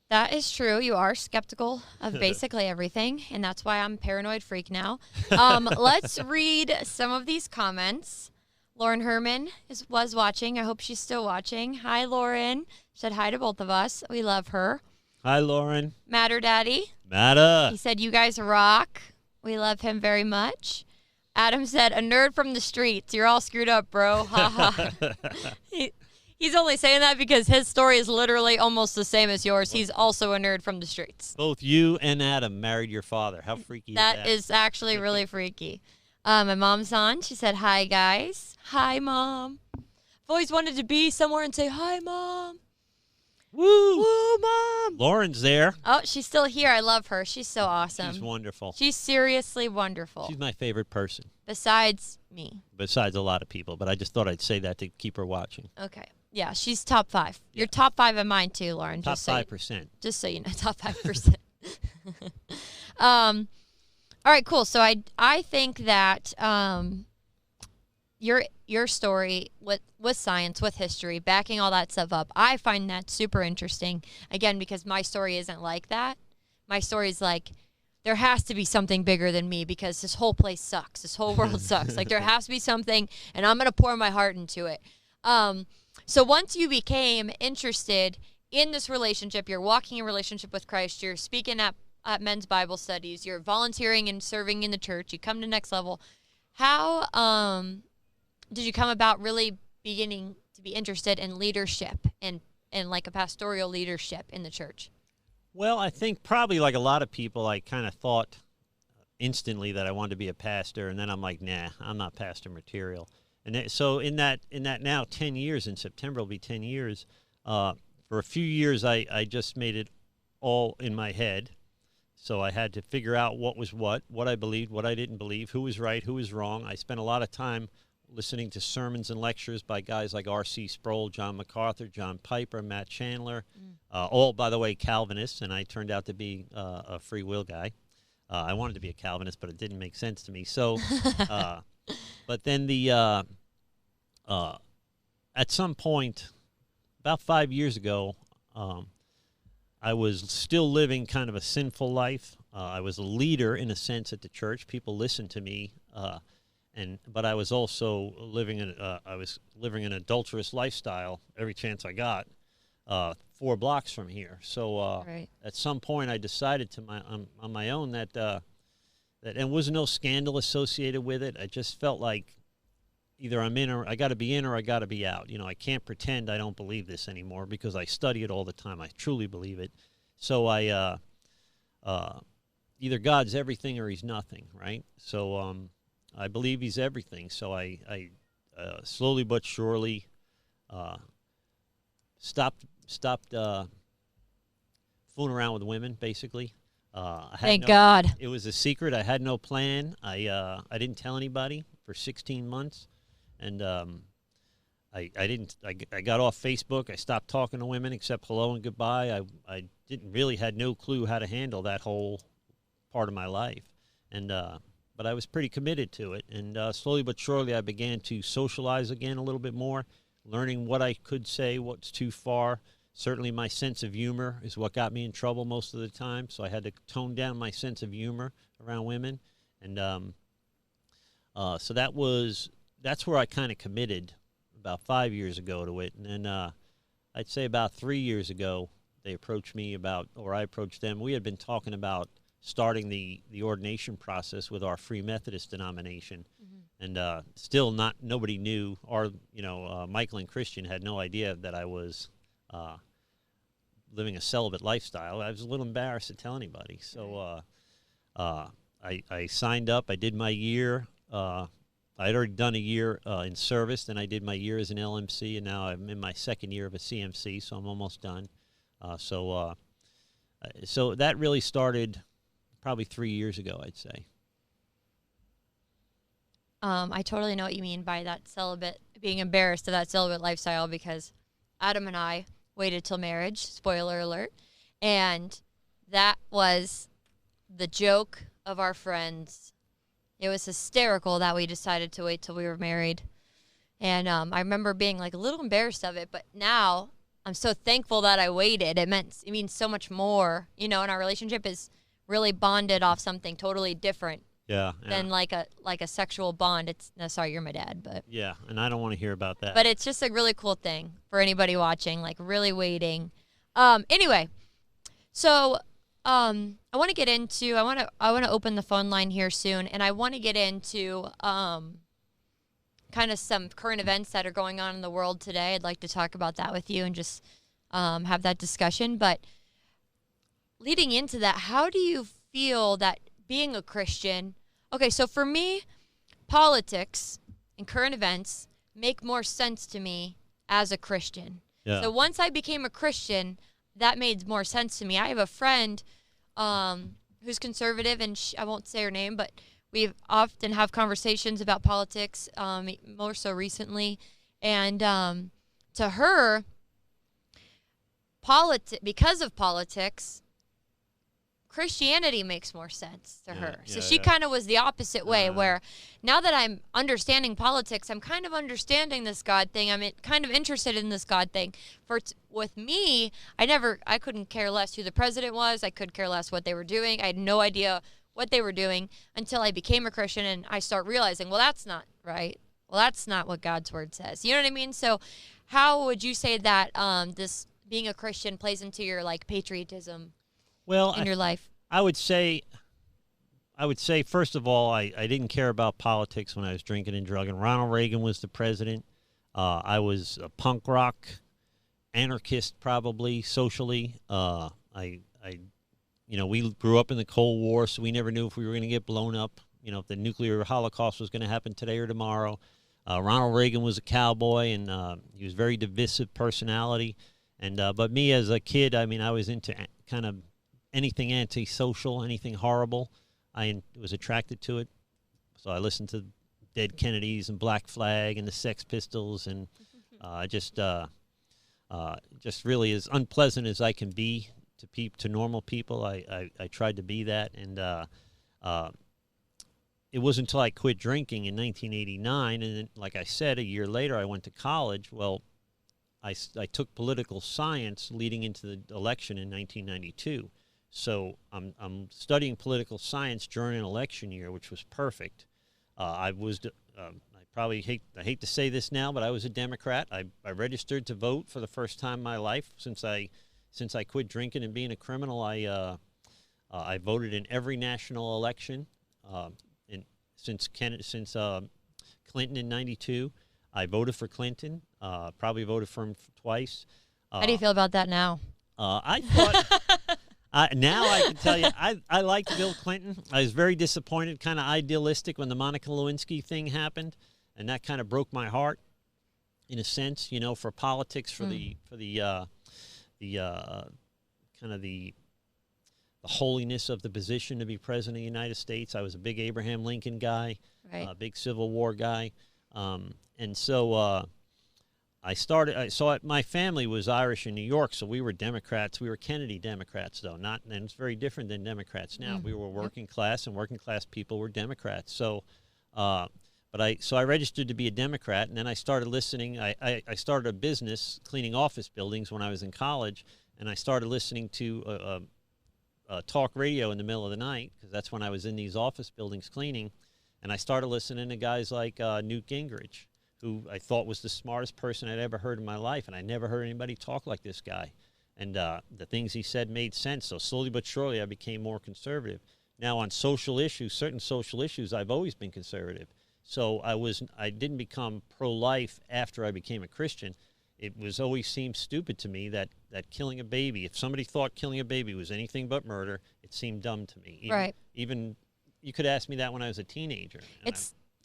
That is true. You are skeptical of basically everything, and that's why I'm a paranoid freak now. Let's read some of these comments. Lauren Herman was watching. I hope she's still watching. Hi, Lauren. Said hi to both of us. We love her. Hi, Lauren. Matter Daddy. Matter. He said, you guys rock. We love him very much. Adam said, a nerd from the streets. You're all screwed up, bro. Ha ha. He's only saying that because his story is literally almost the same as yours. He's also a nerd from the streets. Both you and Adam married your father. How freaky is that? That is actually really freaky. My mom's on. She said, hi, guys. Hi, Mom. I've always wanted to be somewhere and say, hi, Mom. Woo! Woo, Mom! Lauren's there. Oh, she's still here. I love her. She's so awesome. She's wonderful. She's seriously wonderful. She's my favorite person. Besides me. Besides a lot of people, but I just thought I'd say that to keep her watching. Okay. Yeah, she's top 5. Yeah. You're top 5 of mine too, Lauren. Top 5%. Just so you know, top 5%. All right, cool. So I think that your story with science, with history, backing all that stuff up, I find that super interesting. Again, because my story isn't like that. My story is like, there has to be something bigger than me because this whole place sucks. This whole world sucks. Like, there has to be something, and I'm going to pour my heart into it. So once you became interested in this relationship, you're walking in relationship with Christ, you're speaking at men's Bible studies, you're volunteering and serving in the church, you come to Next Level. How did you come about really beginning to be interested in leadership and like a pastoral leadership in the church? Well, I think probably like a lot of people, I kind of thought instantly that I wanted to be a pastor, and then I'm like, nah, I'm not pastor material. And so in that now 10 years, in September will be 10 years, for a few years I just made it all in my head. So I had to figure out what was what I believed, what I didn't believe, who was right, who was wrong. I spent a lot of time listening to sermons and lectures by guys like R.C. Sproul, John MacArthur, John Piper, Matt Chandler, all, by the way, Calvinists, and I turned out to be a free will guy. I wanted to be a Calvinist, but it didn't make sense to me. So, but then at some point, about 5 years ago, I was still living kind of a sinful life. I was a leader in a sense at the church. People listened to me, but I was also living an adulterous lifestyle every chance I got, 4 blocks from here. So at some point, I decided on my own that there was no scandal associated with it. I just felt like either I'm in, or I got to be in, or I got to be out. I can't pretend I don't believe this anymore because I study it all the time. I truly believe it. So either God's everything or he's nothing, right? So I believe he's everything. So I slowly but surely stopped fooling around with women, basically. Thank God. It was a secret. I had no plan. I didn't tell anybody for 16 months, and I got off Facebook. I stopped talking to women except hello and goodbye. I didn't really had no clue how to handle that whole part of my life, and but I was pretty committed to it. And slowly but surely, I began to socialize again a little bit more, learning what I could say, what's too far. Certainly, my sense of humor is what got me in trouble most of the time. So I had to tone down my sense of humor around women, and so that's where I kind of committed about 5 years ago to it. And then I'd say about 3 years ago, they approached me or I approached them. We had been talking about starting the ordination process with our Free Methodist denomination, and still nobody knew, or Michael and Christian had no idea that I was living a celibate lifestyle. I was a little embarrassed to tell anybody. So I signed up. I did my year. I'd already done a year in service, then I did my year as an LMC, and now I'm in my second year of a CMC, so I'm almost done. So that really started probably 3 years ago, I'd say. I totally know what you mean by that being embarrassed of that celibate lifestyle, because Adam and I waited till marriage, spoiler alert, and that was the joke of our friends. It was hysterical that we decided to wait till we were married. And I remember being like a little embarrassed of it, but now I'm so thankful that I waited. It means so much more, and our relationship is really bonded off something totally different. Yeah. Than like a sexual bond. Sorry, you're my dad, but yeah, and I don't want to hear about that. But it's just a really cool thing for anybody watching, like really waiting. Anyway, so I want to get into I want to open the phone line here soon, and I want to get into kind of some current events that are going on in the world today. I'd like to talk about that with you and just have that discussion. But leading into that, how do you feel that being a Christian, okay, so for me, politics and current events make more sense to me as a Christian. Yeah. So once I became a Christian, that made more sense to me. I have a friend who's conservative, and I won't say her name, but we often have conversations about politics, more so recently. And to her, because of politics, Christianity makes more sense to her. So she kind of was the opposite way, where now that I'm understanding politics, I'm kind of understanding this God thing. I'm kind of interested in this God thing. With me, I couldn't care less who the president was. I could care less what they were doing. I had no idea what they were doing until I became a Christian, and I start realizing, well, that's not right. Well, that's not what God's word says. You know what I mean? So how would you say that this being a Christian plays into your patriotism in your life? I would say, first of all, I didn't care about politics when I was drinking and drugging. Ronald Reagan was the president. I was a punk rock anarchist, probably socially. We grew up in the Cold War, so we never knew if we were going to get blown up. If the nuclear holocaust was going to happen today or tomorrow. Ronald Reagan was a cowboy, and he was a very divisive personality. And but me as a kid, I was into kind of anything antisocial, anything horrible. I was attracted to it. So I listened to Dead Kennedys and Black Flag and the Sex Pistols, and just really as unpleasant as I can be to normal people. I tried to be that, and it wasn't until I quit drinking in 1989, and then, like I said, a year later I went to college. Well, I took political science leading into the election in 1992. So I'm studying political science during an election year, which was perfect. I hate to say this now, but I was a Democrat. I registered to vote for the first time in my life since I quit drinking and being a criminal. I voted in every national election since Clinton in '92. I voted for Clinton. Probably voted for him twice. How do you feel about that now? I Now I can tell you, I liked Bill Clinton. I was very disappointed, kind of idealistic when the Monica Lewinsky thing happened, and that kind of broke my heart, in a sense, for politics, for the kind of the holiness of the position to be president of the United States. I was a big Abraham Lincoln guy, Right. a big Civil War guy, and so. I saw my family was Irish in New York, so we were Democrats. We were Kennedy Democrats, though, and it's very different than Democrats now. We were working class, and working class people were Democrats. So, I registered to be a Democrat, and then I started listening. I started a business cleaning office buildings when I was in college, and I started listening to talk radio in the middle of the night, because that's when I was in these office buildings cleaning, and I started listening to guys like Newt Gingrich, who I thought was the smartest person I'd ever heard in my life, and I never heard anybody talk like this guy. And the things he said made sense. So slowly but surely, I became more conservative. Now on social issues, certain social issues, I've always been conservative. So I didn't become pro-life after I became a Christian. It was always seemed stupid to me that killing a baby, if somebody thought killing a baby was anything but murder, it seemed dumb to me. Even you could ask me that when I was a teenager.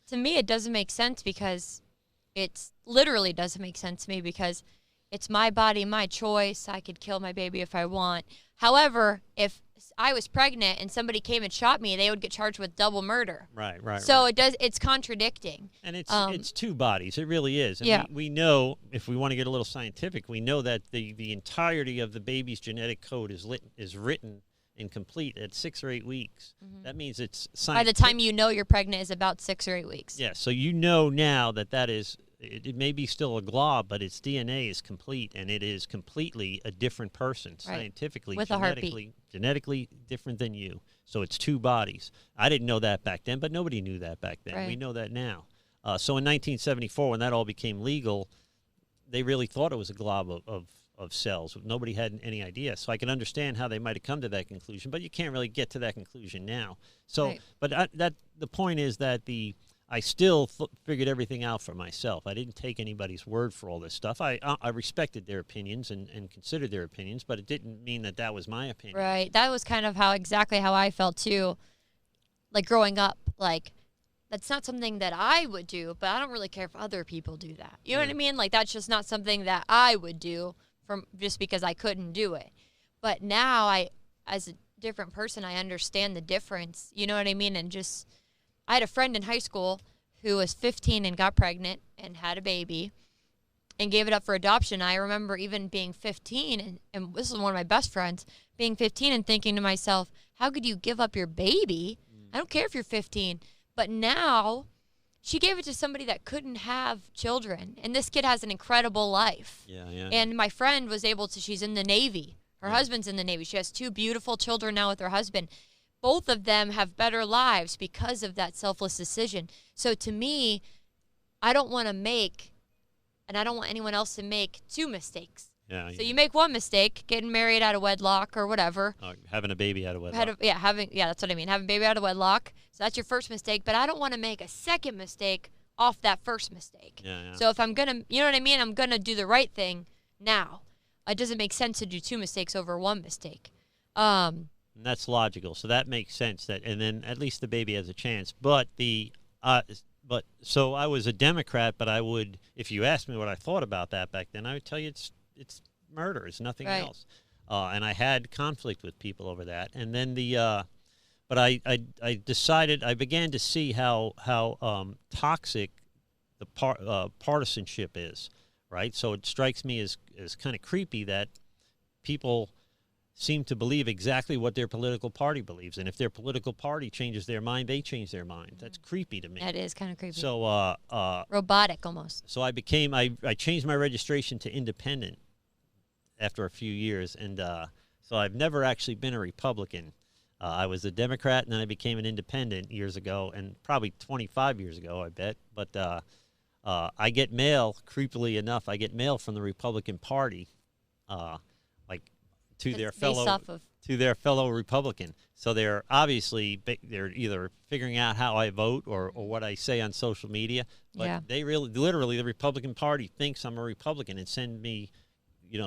To me, it doesn't make sense, because it literally doesn't make sense to me, because it's my body, my choice. I could kill my baby if I want. However, if I was pregnant and somebody came and shot me, they would get charged with double murder. Right. So it's contradicting. And it's two bodies. It really is. And we know, if we want to get a little scientific, we know that the entirety of the baby's genetic code is written and complete at 6 or 8 weeks. That means it's scientific. By the time you know you're pregnant is about 6 or 8 weeks. Yeah, so you know now that is, it may be still a glob, but its DNA is complete, and it is completely a different person, scientifically, with a heartbeat. Genetically different than you. So it's two bodies. I didn't know that back then, but nobody knew that back then. Right. We know that now. So in 1974, when that all became legal, they really thought it was a glob of cells. Nobody had any idea. So I can understand how they might have come to that conclusion, but you can't really get to that conclusion now. So, but the point is that I still figured everything out for myself. I didn't take anybody's word for all this stuff. I respected their opinions and considered their opinions, but it didn't mean that was my opinion. Right. That was kind of exactly how I felt too. Like growing up, like that's not something that I would do, but I don't really care if other people do that. You know what I mean? Like that's just not something that I would do just because I couldn't do it. But now as a different person, I understand the difference. You know what I mean? And I had a friend in high school who was 15 and got pregnant and had a baby and gave it up for adoption. I remember even being 15, and this is one of my best friends, being 15 and thinking to myself, how could you give up your baby? I don't care if you're 15. But now she gave it to somebody that couldn't have children, and this kid has an incredible life. Yeah. And my friend was able to, she's in the Navy. Her husband's in the Navy. She has 2 beautiful children now with her husband. Both of them have better lives because of that selfless decision. So to me, I don't want to make, and I don't want anyone else to make 2 mistakes. Yeah. So you make one mistake, getting married out of wedlock or whatever. Having a baby out of wedlock. That's what I mean. Having a baby out of wedlock. So that's your first mistake. But I don't want to make a second mistake off that first mistake. Yeah. So if I'm going to, you know what I mean? I'm going to do the right thing now. It doesn't make sense to do 2 mistakes over 1 mistake. And that's logical. So that makes sense. And then at least the baby has a chance. But so I was a Democrat, but I would, if you asked me what I thought about that back then, I would tell you it's murder. It's nothing else. And I had conflict with people over that. And then but I decided, I began to see how toxic the partisanship is, right? So it strikes me as kind of creepy that people seem to believe exactly what their political party believes. And if their political party changes their mind, they change their mind. That's creepy to me. That is kind of creepy. So robotic almost. So I changed my registration to independent after a few years. And so I've never actually been a Republican. I was a Democrat, and then I became an independent years ago, and probably 25 years ago, I bet. But I get mail, creepily enough, I get mail from the Republican Party, to their fellow Republican. So they're obviously either figuring out how I vote or what I say on social media. But they literally, the Republican Party thinks I'm a Republican and send me,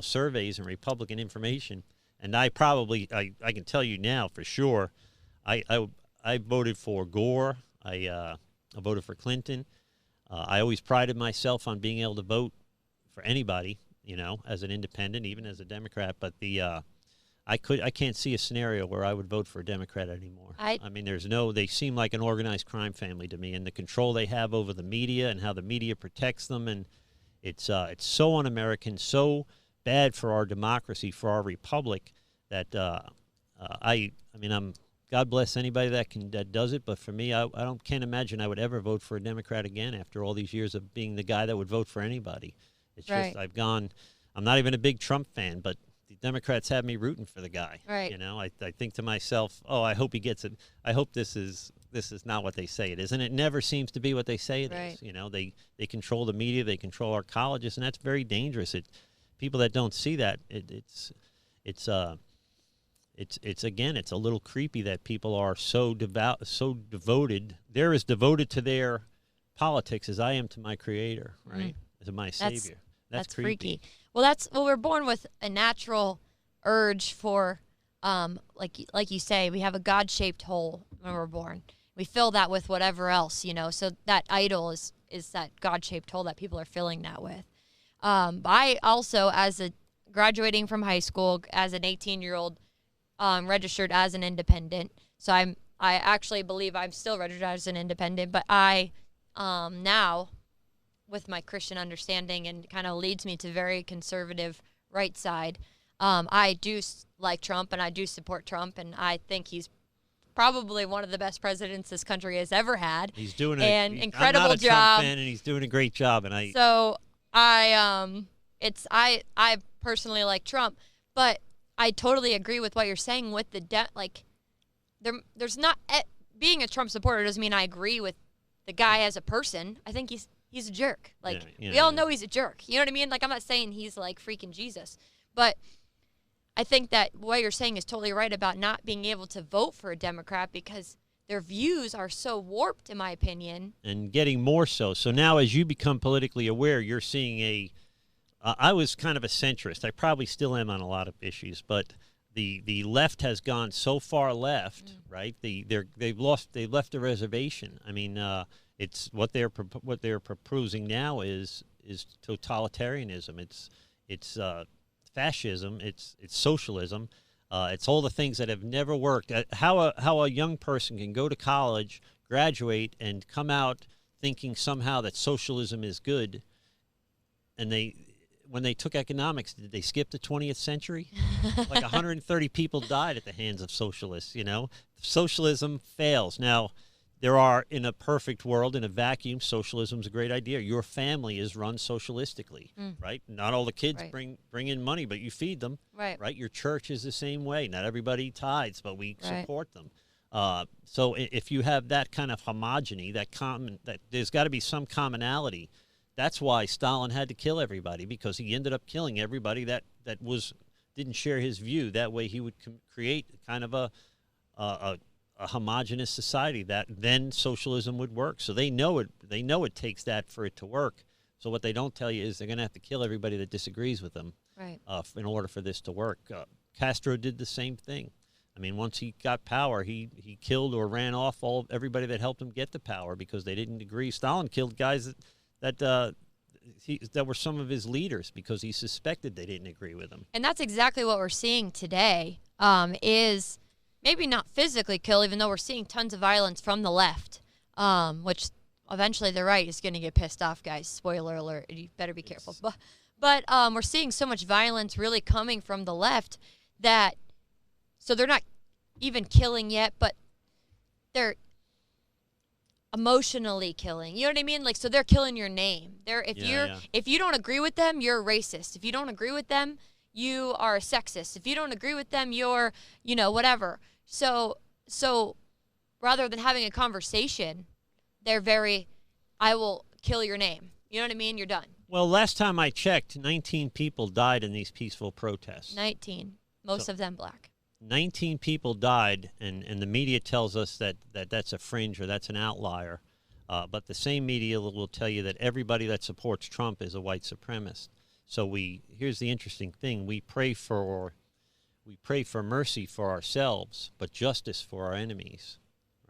surveys and Republican information. And I can tell you now for sure, I voted for Gore. I voted for Clinton. I always prided myself on being able to vote for anybody, as an independent, even as a Democrat. But I can't see a scenario where I would vote for a Democrat anymore. I mean, they seem like an organized crime family to me, and the control they have over the media and how the media protects them, and it's so un-American, so bad for our democracy, for our republic, that God bless anybody that does it, but for me, I can't imagine I would ever vote for a Democrat again after all these years of being the guy that would vote for anybody. It's just I'm not even a big Trump fan, but the Democrats have me rooting for the guy. Right. I think to myself, I hope he gets it. I hope this is not what they say it is, and it never seems to be what they say it is. They control the media, they control our colleges, and that's very dangerous. People that don't see that, it's again, it's a little creepy that people are so devoted. They're as devoted to their politics as I am to my Creator, right? To my Savior. That's freaky. Well, we're born with a natural urge for, like you say, we have a God-shaped hole when we're born. We fill that with whatever else, So that idol is that God-shaped hole that people are filling that with. I also, graduating from high school as an 18-year-old, registered as an independent. So I actually believe I'm still registered as an independent, but I now, with my Christian understanding, and kind of leads me to very conservative right side, I do like Trump, and I do support Trump, and I think he's probably one of the best presidents this country has ever had. He's doing an incredible I'm not a job. Trump fan, and he's doing a great job. And I personally like Trump, but I totally agree with what you're saying with there's not being a Trump supporter doesn't mean I agree with the guy as a person. I think he's a jerk. We all know he's a jerk. You know what I mean? I'm not saying he's like freaking Jesus, but I think that what you're saying is totally right about not being able to vote for a Democrat because their views are so warped, in my opinion. And getting more so. So now as you become politically aware, you're seeing I was kind of a centrist. I probably still am on a lot of issues, but the left has gone so far left, right? They've left the reservation. I mean, it's what they're proposing now is totalitarianism. It's fascism. It's socialism. It's all the things that have never worked. How a young person can go to college, graduate, and come out thinking somehow that socialism is good, and when they took economics, did they skip the 20th century? 130 people died at the hands of socialists, Socialism fails. Now, there are, in a perfect world, in a vacuum, socialism's a great idea. Your family is run socialistically, right? Not all the kids bring in money, but you feed them, right? Your church is the same way. Not everybody tithes, but we support them. So if you have that kind of homogeny, that there's got to be some commonality. That's why Stalin had to kill everybody, because he ended up killing everybody that didn't share his view. That way he would create kind of a homogenous society that then socialism would work. So they know it. They know it takes that for it to work. So what they don't tell you is they're going to have to kill everybody that disagrees with them, in order for this to work. Castro did the same thing. I mean, once he got power, he killed or ran off everybody that helped him get the power because they didn't agree. Stalin killed guys that were some of his leaders because he suspected they didn't agree with him. And that's exactly what we're seeing today, is maybe not physically kill, even though we're seeing tons of violence from the left, which eventually the right is going to get pissed off, guys. Spoiler alert, you better be careful. But we're seeing so much violence really coming from the left that, so they're not even killing yet, but they're emotionally killing. You know what I mean? So they're killing your name. If you don't agree with them, you're a racist. If you don't agree with them, you are a sexist. If you don't agree with them, you're, whatever. So rather than having a conversation, they're I will kill your name. You know what I mean? You're done. Well, last time I checked, 19 people died in these peaceful protests. 19. Most of them black. 19 people died, and the media tells us that's a fringe or that's an outlier. But the same media will tell you that everybody that supports Trump is a white supremacist. So here's the interesting thing. We pray for we pray for mercy for ourselves, but justice for our enemies.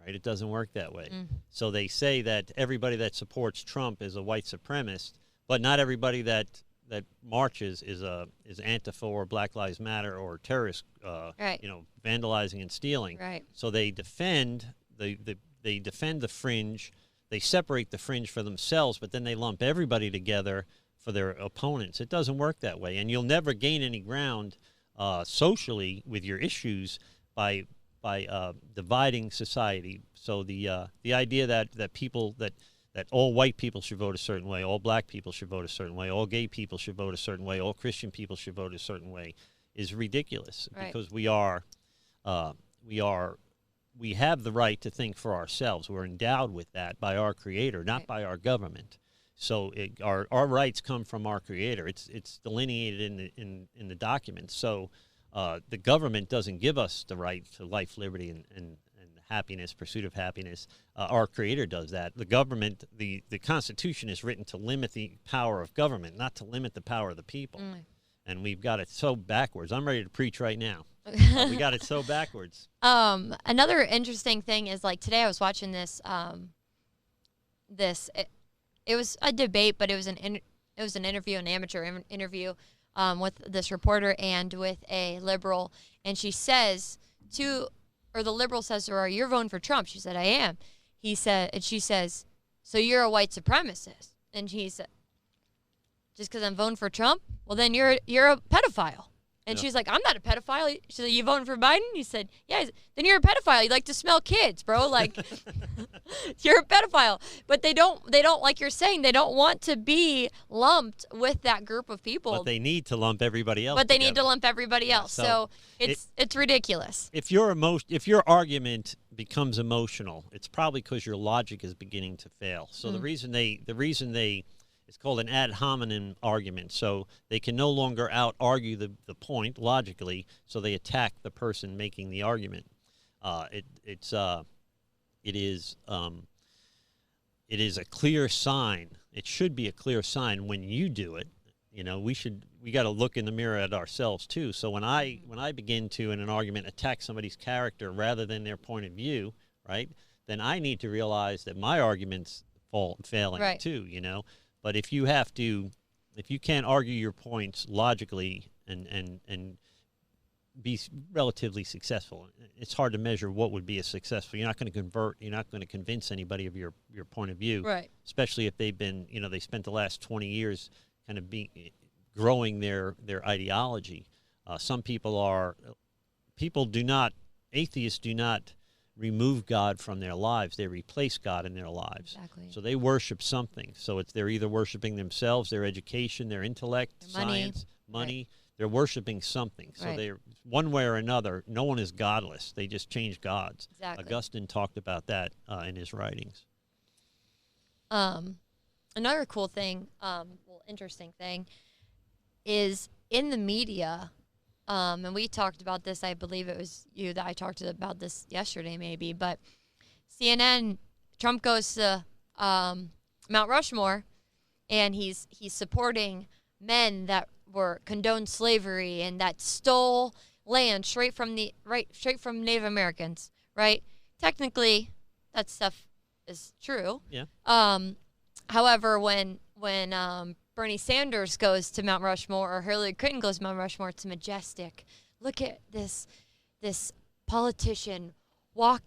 Right? It doesn't work that way. So they say that everybody that supports Trump is a white supremacist, but not everybody that marches is Antifa or Black Lives Matter or terrorist, Right. vandalizing and stealing. Right. So they defend they defend the fringe. They separate the fringe for themselves, but then they lump everybody together for their opponents. It doesn't work that way, and you'll never gain any ground socially with your issues by dividing society. So the idea that people that all white people should vote a certain way, all black people should vote a certain way, all gay people should vote a certain way, all Christian people should vote a certain way is ridiculous. Right. Because we have the right to think for ourselves. We're endowed with that by our Creator, not Right. by our government. So our rights come from our Creator. It's delineated in the documents. So the government doesn't give us the right to life, liberty, and happiness, pursuit of happiness. Our Creator does that. The government, the Constitution is written to limit the power of government, not to limit the power of the people. And we've got it so backwards. I'm ready to preach right now. We got it so backwards. Another interesting thing is, like, today I was watching this. It was a debate, but it was an interview, an amateur interview, with this reporter and with a liberal, and she says the liberal says to her, "You're voting for Trump." She said, "I am." She says, "So you're a white supremacist?" And he said, "Just because I'm voting for Trump? Well, then you're a pedophile." And she's like, "I'm not a pedophile." She said, "You voting for Biden?" He said, "Yeah." He said, "Then you're a pedophile. You like to smell kids, bro. Like, you're a pedophile." But they don't, like you're saying, they don't want to be lumped with that group of people. But they need to lump everybody else. But they together. need to lump everybody else. So it's ridiculous. If your argument becomes emotional, it's probably because your logic is beginning to fail. So the reason they it's called an ad hominem argument. So they can no longer out-argue the point logically, so they attack the person making the argument. It is a clear sign. It should be a clear sign when you do it. We got to look in the mirror at ourselves too. So when I begin to, in an argument, attack somebody's character rather than their point of view, right, then I need to realize that my argument's failing Right. too, But if you can't argue your points logically and be relatively successful, it's hard to measure what would be a successful. You're not going to convert. You're not going to convince anybody of your point of view, Right. especially if they've been, they spent the last 20 years kind of growing their ideology. Atheists do not remove God from their lives. They replace God in their lives. Exactly. So they worship something. So they're either worshiping themselves, their education, their intellect, Their money. science, money. Right. They're worshiping something. So Right. they're one way or another. No one is godless. They just change gods. Exactly. Augustine talked about that in his writings. Another cool thing, interesting thing, is in the media. And we talked about this. I believe it was you that I talked to about this yesterday, maybe. But CNN, Trump goes to Mount Rushmore, and he's supporting men that condoned slavery and that stole land straight from Native Americans. Right? Technically, that stuff is true. Yeah. However, when Bernie Sanders goes to Mount Rushmore or Hillary Clinton goes to Mount Rushmore, it's majestic. Look at this politician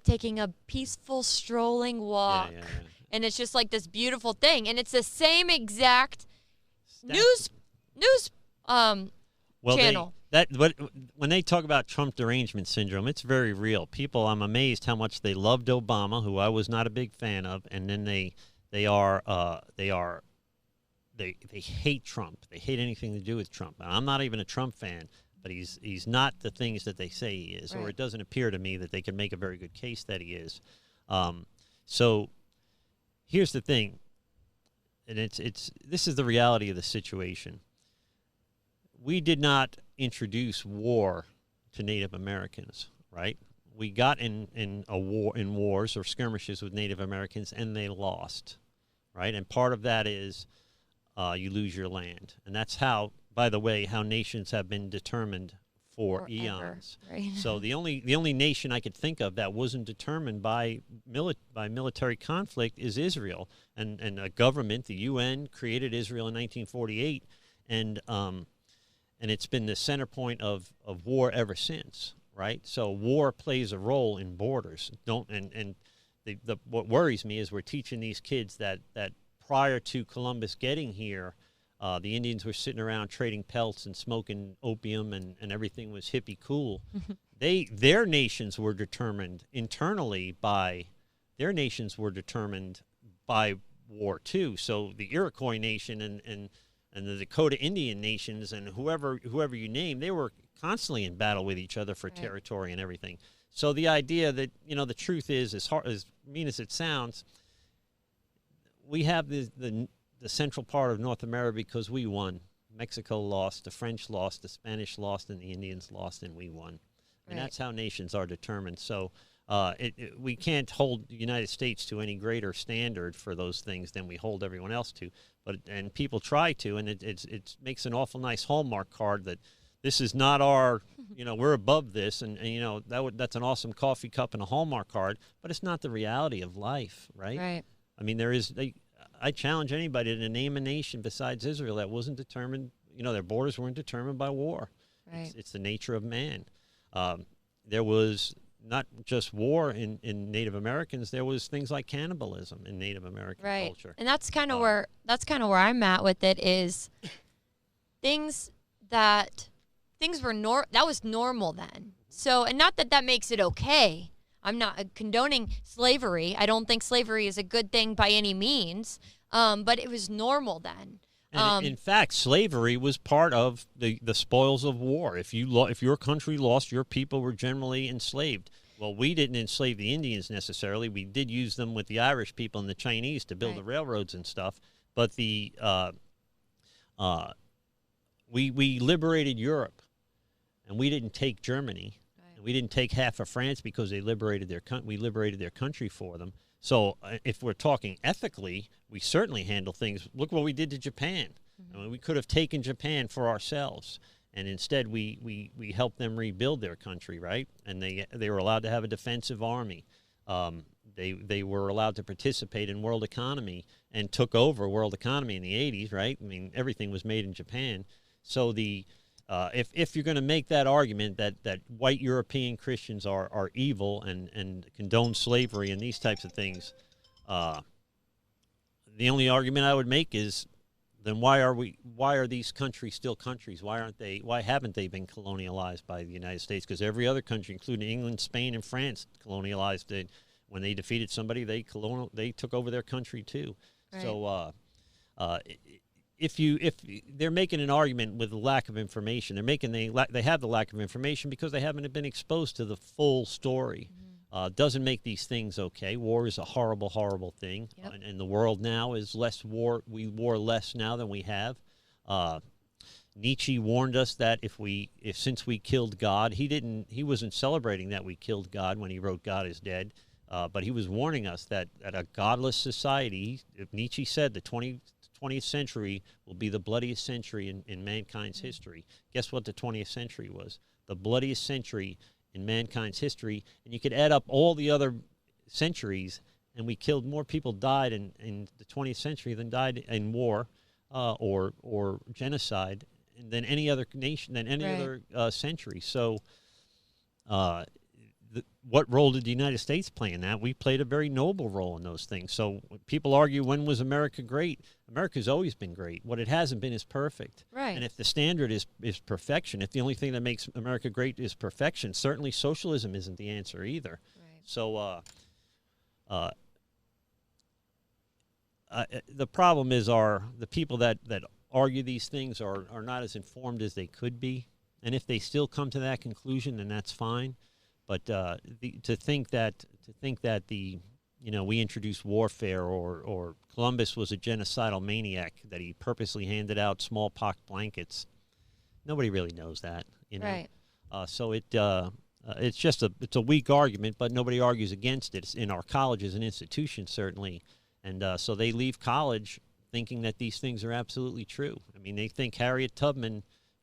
taking a peaceful, strolling walk. Yeah. And it's just like this beautiful thing. And it's the same exact news channel. When they talk about Trump derangement syndrome, it's very real. I'm amazed how much they loved Obama, who I was not a big fan of, and then they hate Trump. They hate anything to do with Trump. And I'm not even a Trump fan, but he's not the things that they say he is, Right. or it doesn't appear to me that they can make a very good case that he is. So here's the thing, and this is the reality of the situation. We did not introduce war to Native Americans, right? We got in wars or skirmishes with Native Americans, and they lost, right? And part of that is you lose your land. And that's how, by the way, how nations have been determined for Forever, eons. right? So the only nation I could think of that wasn't determined by military conflict is Israel, and a government, the UN, created Israel in 1948, and it's been the center point of war ever since, right? So war plays a role in borders. What worries me is we're teaching these kids that prior to Columbus getting here, the Indians were sitting around trading pelts and smoking opium, and everything was hippie cool. Their nations were determined internally by war too. So the Iroquois nation and the Dakota Indian nations and whoever you name, they were constantly in battle with each other for territory and everything. So the idea that, the truth is, as mean as it sounds, we have the central part of North America because we won. Mexico lost, the French lost, the Spanish lost, and the Indians lost, and we won. And that's how nations are determined. So we can't hold the United States to any greater standard for those things than we hold everyone else to. And people try to, and it makes an awful nice Hallmark card that this is not our, we're above this, and that's an awesome coffee cup and a Hallmark card, but it's not the reality of life, right? Right. I mean, I challenge anybody to name a nation besides Israel that wasn't determined, their borders weren't determined by war. Right. It's the nature of man. There was not just war in Native Americans, there was things like cannibalism in Native American culture. And that's kind of where I'm at with it is that was normal then. So, and not that makes it okay. I'm not condoning slavery. I don't think slavery is a good thing by any means. But it was normal then. And in fact, slavery was part of the spoils of war. If your country lost, your people were generally enslaved. Well, we didn't enslave the Indians necessarily. We did use them with the Irish people and the Chinese to build the railroads and stuff. But we liberated Europe, and we didn't take Germany. And we didn't take half of France because we liberated their country for them. So if we're talking ethically, we certainly handle things. Look what we did to Japan. I mean, we could have taken Japan for ourselves, and instead we helped them rebuild their country, right? And they were allowed to have a defensive army. They were allowed to participate in world economy and took over world economy in the 80s, right? I mean, everything was made in Japan. So if you're going to make that argument that white European Christians are evil and condone slavery and these types of things, the only argument I would make is, then why are these countries still countries? Why haven't they been colonialized by the United States? Because every other country, including England, Spain, and France, colonialized it. When they defeated somebody, they took over their country too. Right. So if they're making an argument with the lack of information, they have the lack of information because they haven't been exposed to the full story. Doesn't make these things okay. War is a horrible, horrible thing, and the world now is less war. We war less now than we have. Nietzsche warned us that since we killed God, he wasn't celebrating that we killed God when he wrote God is Dead, but he was warning us that a godless society, Nietzsche said the 20th century will be the bloodiest century in mankind's history. Guess what the 20th century was? The bloodiest century in mankind's history, and you could add up all the other centuries, and we killed more people died in the 20th century than died in war or genocide than any other nation, than any other century. So what role did the United States play in that? We played a very noble role in those things. So people argue, when was America great? America's always been great. What it hasn't been is perfect. Right. And if the standard is perfection, if the only thing that makes America great is perfection, certainly socialism isn't the answer either. Right. So the problem is the people that argue these things are not as informed as they could be. And if they still come to that conclusion, then that's fine. But to think that we introduced warfare or Columbus was a genocidal maniac, that he purposely handed out smallpox blankets, nobody really knows that, Right. So it's a weak argument, but nobody argues against it. It's in our colleges and institutions, certainly, and so they leave college thinking that these things are absolutely true. I mean, they think Harriet Tubman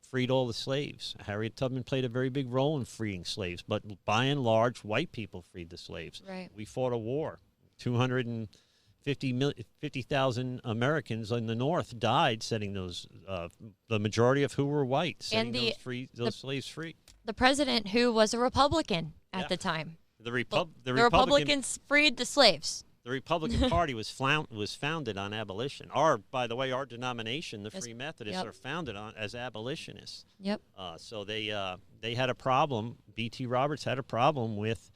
freed all the slaves. Harriet Tubman played a very big role in freeing slaves, but by and large, white people freed the slaves. Right. We fought a war. 250,000 Americans in the North died setting those, the majority of who were white, setting those slaves free. The president who was a Republican at the time. The Republicans freed the slaves. The Republican Party was founded on abolition. By the way, our denomination, the Free Methodists, are founded as abolitionists. Yep. So they had a problem. B.T. Roberts had a problem with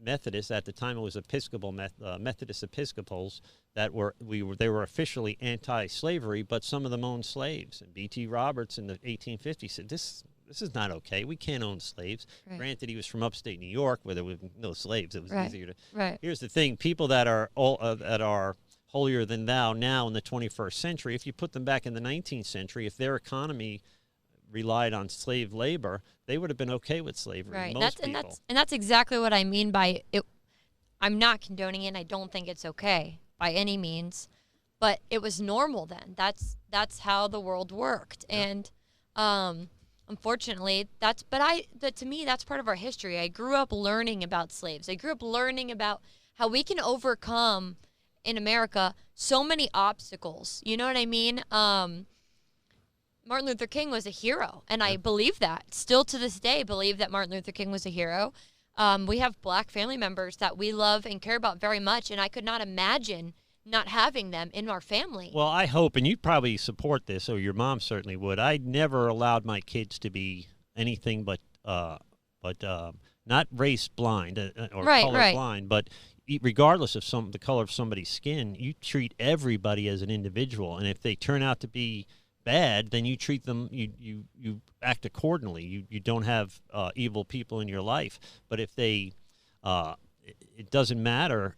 Methodists at the time. It was Episcopal Methodist Episcopals they were officially anti-slavery, but some of them owned slaves. And B.T. Roberts in the 1850s said this is not okay. We can't own slaves. Right. Granted, he was from upstate New York, where there were no slaves. It was easier to. Right. Here's the thing: people that are holier than thou now in the 21st century, if you put them back in the 19th century, if their economy relied on slave labor, they would have been okay with slavery. Right. Most people. And that's exactly what I mean by it. I'm not condoning it. And I don't think it's okay by any means, but it was normal then. That's how the world worked, and unfortunately, to me, that's part of our history. I grew up learning about slaves. I grew up learning about how we can overcome in America so many obstacles. You know what I mean? Martin Luther King was a hero, and I believe that. Still to this day, believe that Martin Luther King was a hero. We have black family members that we love and care about very much, and I could not imagine not having them in our family. Well, I hope, and you probably support this, or your mom certainly would. I never allowed my kids to be anything but not race blind or color blind, but regardless of the color of somebody's skin, you treat everybody as an individual, and if they turn out to be bad, then you treat them, you act accordingly. You don't have evil people in your life, but if they, it doesn't matter.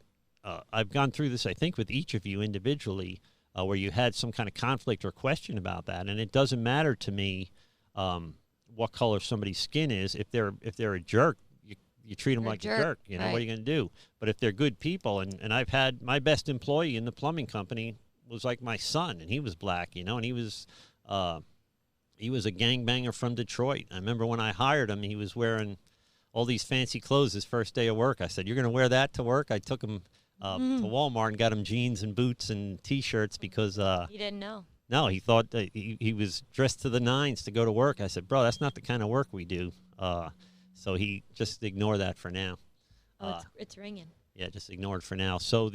I've gone through this, I think, with each of you individually, where you had some kind of conflict or question about that, and it doesn't matter to me what color somebody's skin is. If they're a jerk, you treat them like a jerk. You know, what are you going to do? But if they're good people, and I've had my best employee in the plumbing company was like my son, and he was black, you know, and he was a gangbanger from Detroit. I remember when I hired him, he was wearing all these fancy clothes his first day of work. I said, "You're going to wear that to work?" I took him to Walmart and got him jeans and boots and T-shirts because he didn't know. No, he thought that he was dressed to the nines to go to work. I said, "Bro, that's not the kind of work we do." So he just ignore that for now. It's ringing. Yeah, just ignore it for now. So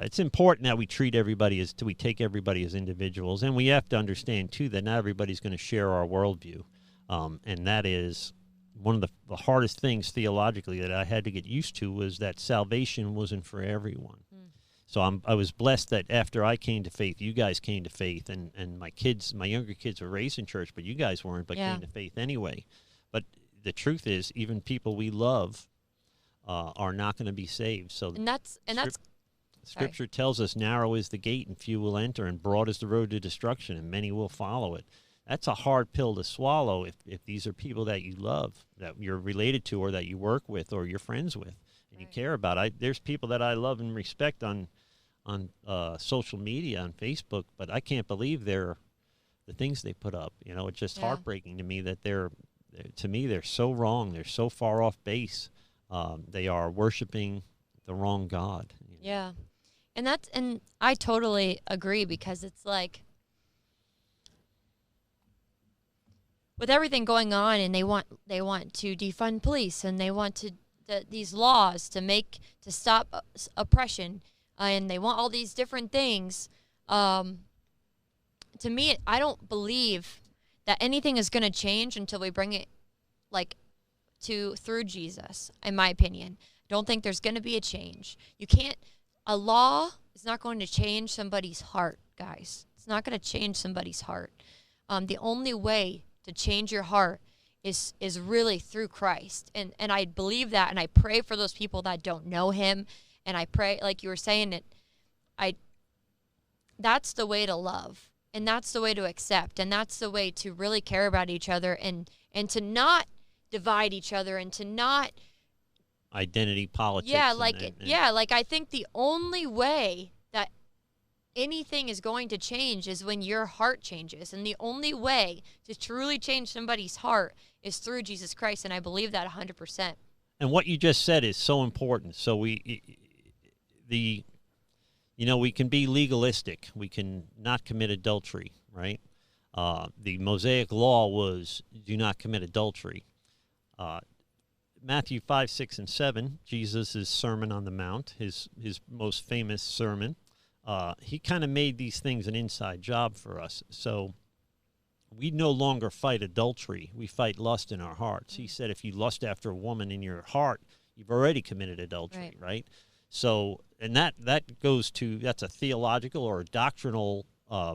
it's important that we take everybody as individuals, and we have to understand too that not everybody's going to share our worldview, and that is one of the hardest things theologically that I had to get used to was that salvation wasn't for everyone. So I was blessed that after I came to faith, you guys came to faith, and my younger kids were raised in church, but you guys weren't, but came to faith anyway. But the truth is, even people we love are not going to be saved. So Scripture tells us narrow is the gate and few will enter, and broad is the road to destruction, and many will follow it. That's a hard pill to swallow if these are people that you love, that you're related to, or that you work with, or you're friends with, and you care about. There's people that I love and respect on social media, on Facebook, but I can't believe the things they put up. You know, it's just heartbreaking to me that they're so wrong. They're so far off base. They are worshiping the wrong God. You know? Yeah. And I totally agree, because it's like with everything going on, and they want to defund police, and they want these laws to stop oppression, and they want all these different things. To me, I don't believe that anything is going to change until we bring it through Jesus. In my opinion, don't think there's going to be a change. A law is not going to change somebody's heart, guys. It's not going to change somebody's heart. The only way to change your heart is really through Christ. And I believe that, and I pray for those people that don't know him. And I pray, like you were saying, that's the way to love. And that's the way to accept. And that's the way to really care about each other, and to not divide each other, and to not identity politics. I think the only way that anything is going to change is when your heart changes. And the only way to truly change somebody's heart is through Jesus Christ. And I believe that 100%. And what you just said is so important. So we can be legalistic. We can not commit adultery, right? The Mosaic law was do not commit adultery. Matthew 5, 6, and 7, Jesus' Sermon on the Mount, his most famous sermon, he kind of made these things an inside job for us. So we no longer fight adultery. We fight lust in our hearts. He said if you lust after a woman in your heart, you've already committed adultery, right? So, and that goes to, that's a theological or a doctrinal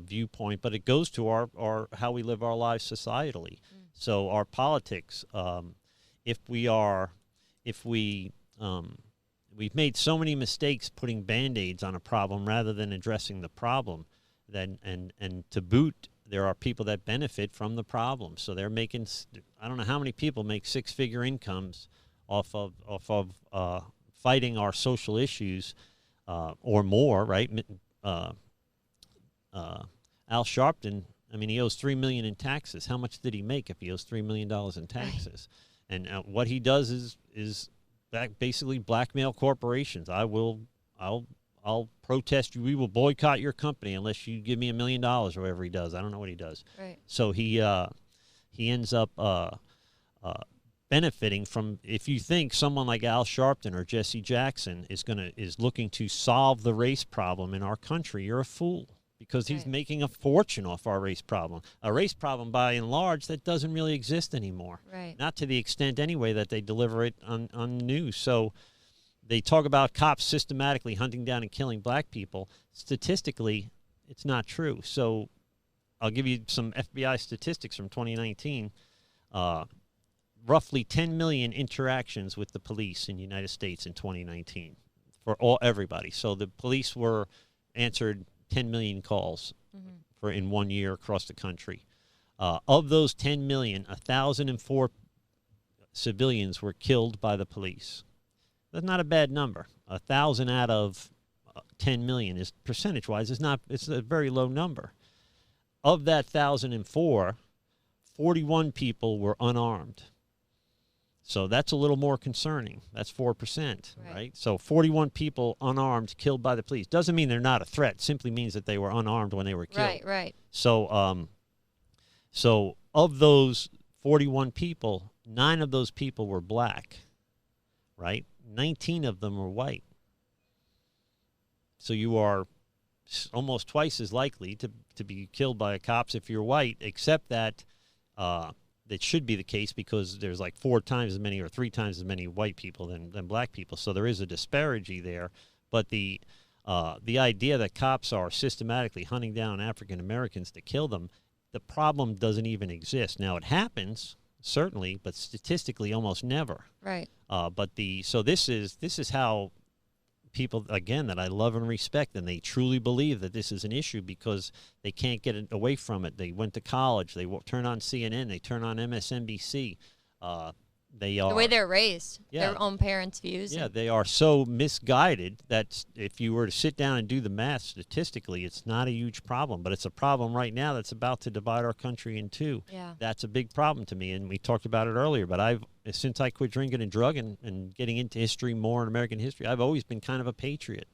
viewpoint, but it goes to our how we live our lives societally. So our politics, we've made so many mistakes putting Band-Aids on a problem rather than addressing the problem, and to boot, there are people that benefit from the problem. So they're making, I don't know how many people make six-figure incomes off of fighting our social issues or more, right? Al Sharpton, I mean, he owes $3 million in taxes. How much did he make if he owes $3 million in taxes? And what he does is basically blackmail corporations. I'll protest you. We will boycott your company unless you give me $1 million or whatever he does. I don't know what he does. Right. So he ends up benefiting from. If you think someone like Al Sharpton or Jesse Jackson is looking to solve the race problem in our country, you're a fool. Because he's making a fortune off our race problem. A race problem, by and large, that doesn't really exist anymore. Right. Not to the extent, anyway, that they deliver it on news. So they talk about cops systematically hunting down and killing black people. Statistically, it's not true. So I'll give you some FBI statistics from 2019. Roughly 10 million interactions with the police in the United States in 2019 for everybody. So the police answered 10 million calls for in 1 year across the country. Of those 10 million, 1,004 civilians were killed by the police. That's not a bad number. 1,000 out of 10 million is percentage-wise it's a very low number. Of that 1,004, 41 people were unarmed. So that's a little more concerning. That's 4%, right? So 41 people unarmed killed by the police. Doesn't mean they're not a threat. Simply means that they were unarmed when they were killed. Right. So, so of those 41 people, 9 of those people were black, right? 19 of them were white. So you are almost twice as likely to be killed by cops if you're white, except that that should be the case because there's like 4 times as many or 3 times as many white people than black people. So there is a disparity there. But the idea that cops are systematically hunting down African Americans to kill them, the problem doesn't even exist. Now it happens, certainly, but statistically almost never. Right. So this is how people, again, that I love and respect, and they truly believe that this is an issue because they can't get away from it. They went to college. They turn on CNN. They turn on MSNBC. They are the way they're raised, their own parents' views. Yeah, they are so misguided that if you were to sit down and do the math statistically, it's not a huge problem. But it's a problem right now that's about to divide our country in two. Yeah. That's a big problem to me, and we talked about it earlier. But since I quit drinking and drugging and getting into history more in American history, I've always been kind of a patriot.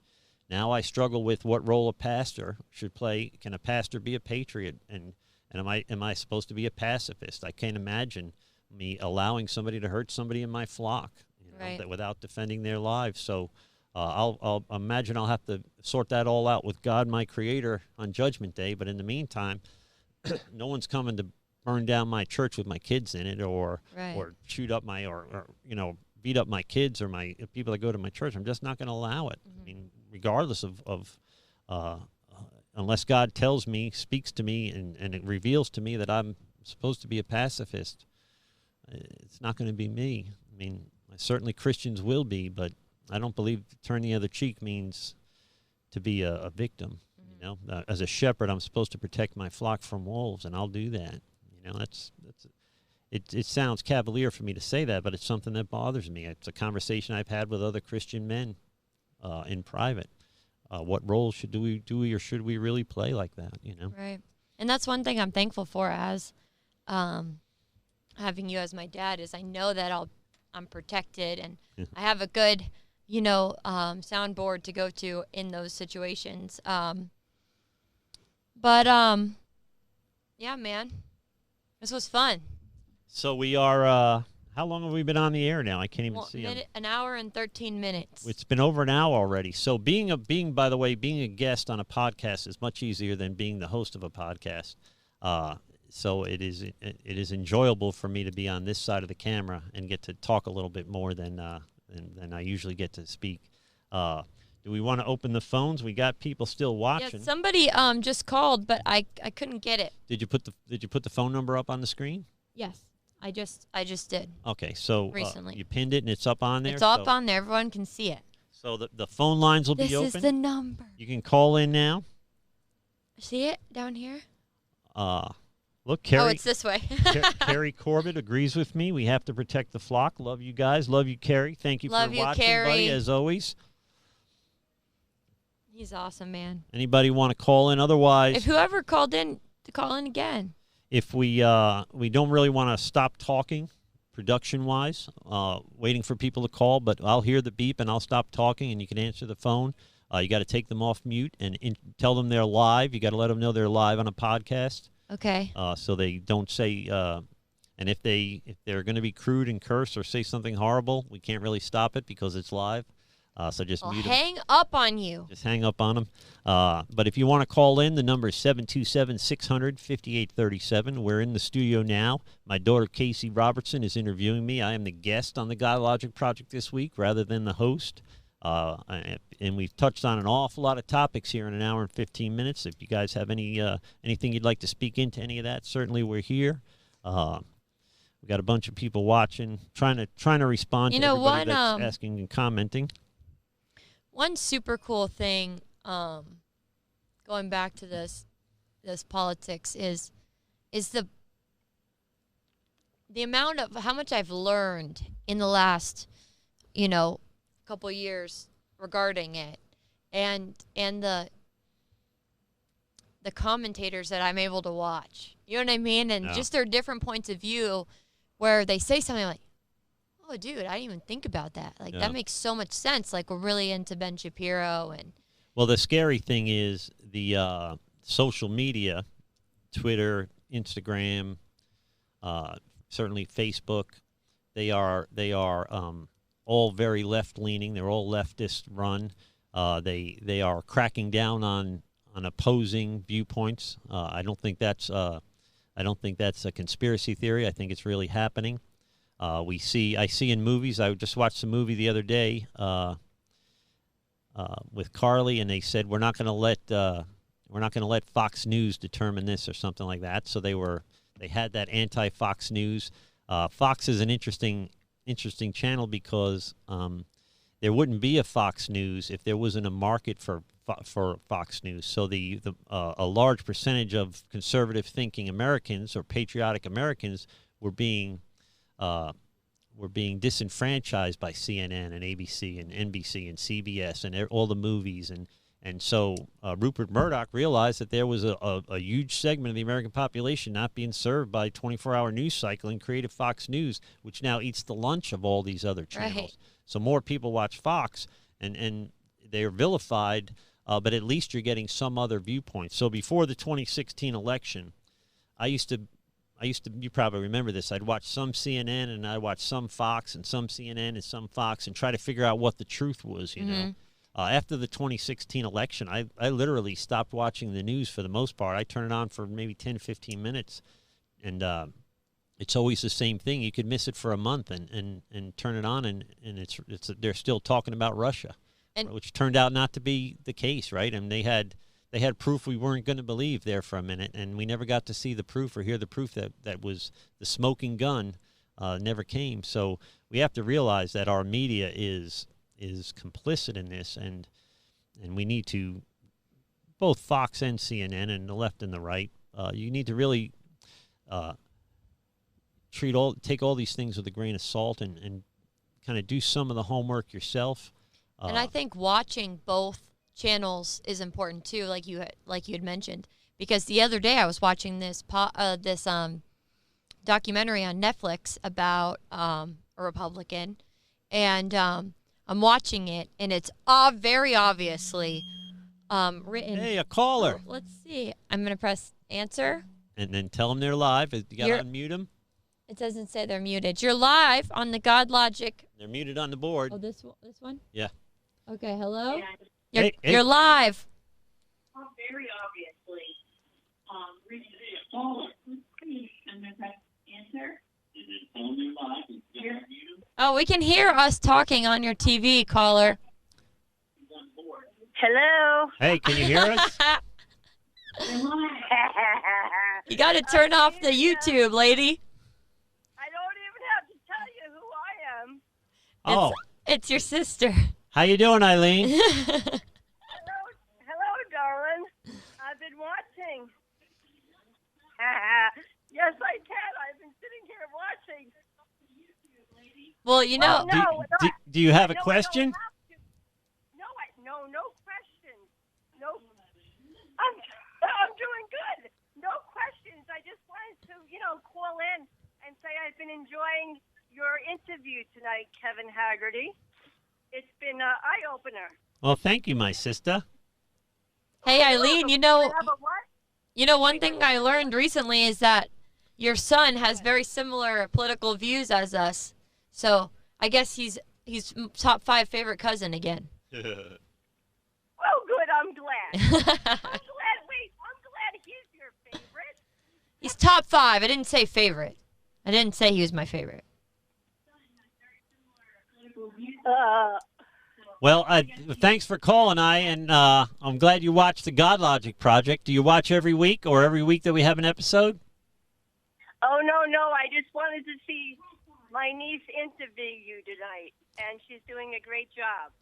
Now I struggle with what role a pastor should play. Can a pastor be a patriot? And am I supposed to be a pacifist? I can't imagine me allowing somebody to hurt somebody in my flock, that without defending their lives. So I'll imagine I'll have to sort that all out with God, my Creator, on Judgment Day. But in the meantime, no one's coming to burn down my church with my kids in it, or shoot up or beat up my kids or my people that go to my church. I'm just not going to allow it. I mean, regardless of unless God tells me, speaks to me, and it reveals to me that I'm supposed to be a pacifist, it's not going to be me. I mean, certainly Christians will be, but I don't believe turn the other cheek means to be a victim. As a shepherd, I'm supposed to protect my flock from wolves, and I'll do that. It sounds cavalier for me to say that, but it's something that bothers me. It's a conversation I've had with other Christian men in private. what role should we or should we really play like that? You know, Right. And that's one thing I'm thankful for as having you as my dad is I know that I'm protected and I have a good, soundboard to go to in those situations. Yeah, man, this was fun. So we are. How long have we been on the air now? I can't even see. An hour and 13 minutes. It's been over an hour already. So being by the way, being a guest on a podcast is much easier than being the host of a podcast. So it is enjoyable for me to be on this side of the camera and get to talk a little bit more than I usually get to speak. Do we want to open the phones? We got people still watching. Yeah, somebody just called, but I couldn't get it. Did you put the phone number up on the screen? Yes, I just did. Okay, so recently you pinned it and it's up on there. It's up on there. Everyone can see it. So the phone lines will be open. This is the number. You can call in now. See it down here? Look, Carrie. Oh, it's this way. Carrie Corbett agrees with me. We have to protect the flock. Love you guys. Love you, Carrie. Thank you for watching, Carrie. buddy, as always. He's awesome, man. Anybody want to call in? Otherwise, if whoever called in, to call in again. If we don't really want to stop talking, production-wise, waiting for people to call, but I'll hear the beep and I'll stop talking and you can answer the phone. You got to take them off mute and tell them they're live. You got to let them know they're live on a podcast. Okay. So they don't say, and if they're going to be crude and curse or say something horrible, we can't really stop it because it's live. So just mute them. Hang up on you. Just hang up on them. But if you want to call in, the number is 727-600-5837. We're in the studio now. My daughter, Kasey Robertson, is interviewing me. I am the guest on the Godlogic Project this week rather than the host. And we've touched on an awful lot of topics here in an hour and 15 minutes. If you guys have anything you'd like to speak into any of that, certainly we're here. We got a bunch of people watching, trying to respond to everybody that's asking and commenting. One super cool thing, going back to this politics is the amount of how much I've learned in the last, couple years regarding it, and the commentators that I'm able to watch. You know what I mean? And just their different points of view, where they say something like, "Oh, dude, I didn't even think about that. Like that makes so much sense." Like we're really into Ben Shapiro and. Well, the scary thing is the social media, Twitter, Instagram, certainly Facebook. They are all very left-leaning. They're all leftist run. They are cracking down on opposing viewpoints. I don't think that's a conspiracy theory. I think it's really happening. I see in movies. I just watched a movie the other day with Carly, and they said we're not going to let Fox News determine this or something like that. So they had that anti-Fox News. Fox is an interesting channel because there wouldn't be a Fox News if there wasn't a market for Fox News. So a large percentage of conservative thinking Americans or patriotic Americans were being disenfranchised by CNN and ABC and NBC and CBS and all the movies. And so Rupert Murdoch realized that there was a huge segment of the American population not being served by 24-hour news cycle and created Fox News, which now eats the lunch of all these other channels. Right. So more people watch Fox, and they're vilified, but at least you're getting some other viewpoints. So before the 2016 election, I used to, you probably remember this, I'd watch some CNN and I'd watch some Fox and some CNN and some Fox and try to figure out what the truth was, you know. After the 2016 election, I literally stopped watching the news for the most part. I turn it on for maybe 10, 15 minutes, and it's always the same thing. You could miss it for a month and turn it on, and they're still talking about Russia, which turned out not to be the case, right? And they had proof we weren't going to believe there for a minute, and we never got to see the proof or hear the proof that was the smoking gun never came. So we have to realize that our media is complicit in this, and we need to, both Fox and CNN and the left and the right, you need to really take all these things with a grain of salt and kind of do some of the homework yourself. And I think watching both channels is important too, like you had mentioned. Because the other day I was watching this documentary on Netflix about a Republican, and I'm watching it, and it's very obviously written. Hey, a caller. Oh, let's see. I'm gonna press answer, and then tell them they're live. You gotta unmute them. It doesn't say they're muted. You're live on the Godlogic. They're muted on the board. Oh, this one? Yeah. Okay, hello? Hey. You're live. Very obviously. Reach a caller. And then press answer. And then tell them you're live. Oh, we can hear us talking on your TV, caller. Hello. Hey, can you hear us? You got to turn off the YouTube, lady. I don't even have to tell you who I am. Oh. It's your sister. How you doing, Eileen? Hello, darling. I've been watching. Yes, I can. I've been sitting here watching. Well, you know. Do you have a question? No questions. No. I'm doing good. No questions. I just wanted to, call in and say I've been enjoying your interview tonight, Kevin Haggerty. It's been an eye-opener. Well, thank you, my sister. Hey, Eileen, one thing I learned recently is that your son has very similar political views as us. So I guess he's top 5 favorite cousin again. Well, good. I'm glad. I'm glad he's your favorite. He's top 5. I didn't say favorite. I didn't say he was my favorite. Well, thanks for calling, and I'm glad you watched the Godlogic Project. Do you watch every week or every week that we have an episode? Oh, no. I just wanted to see my niece interview you tonight, and she's doing a great job.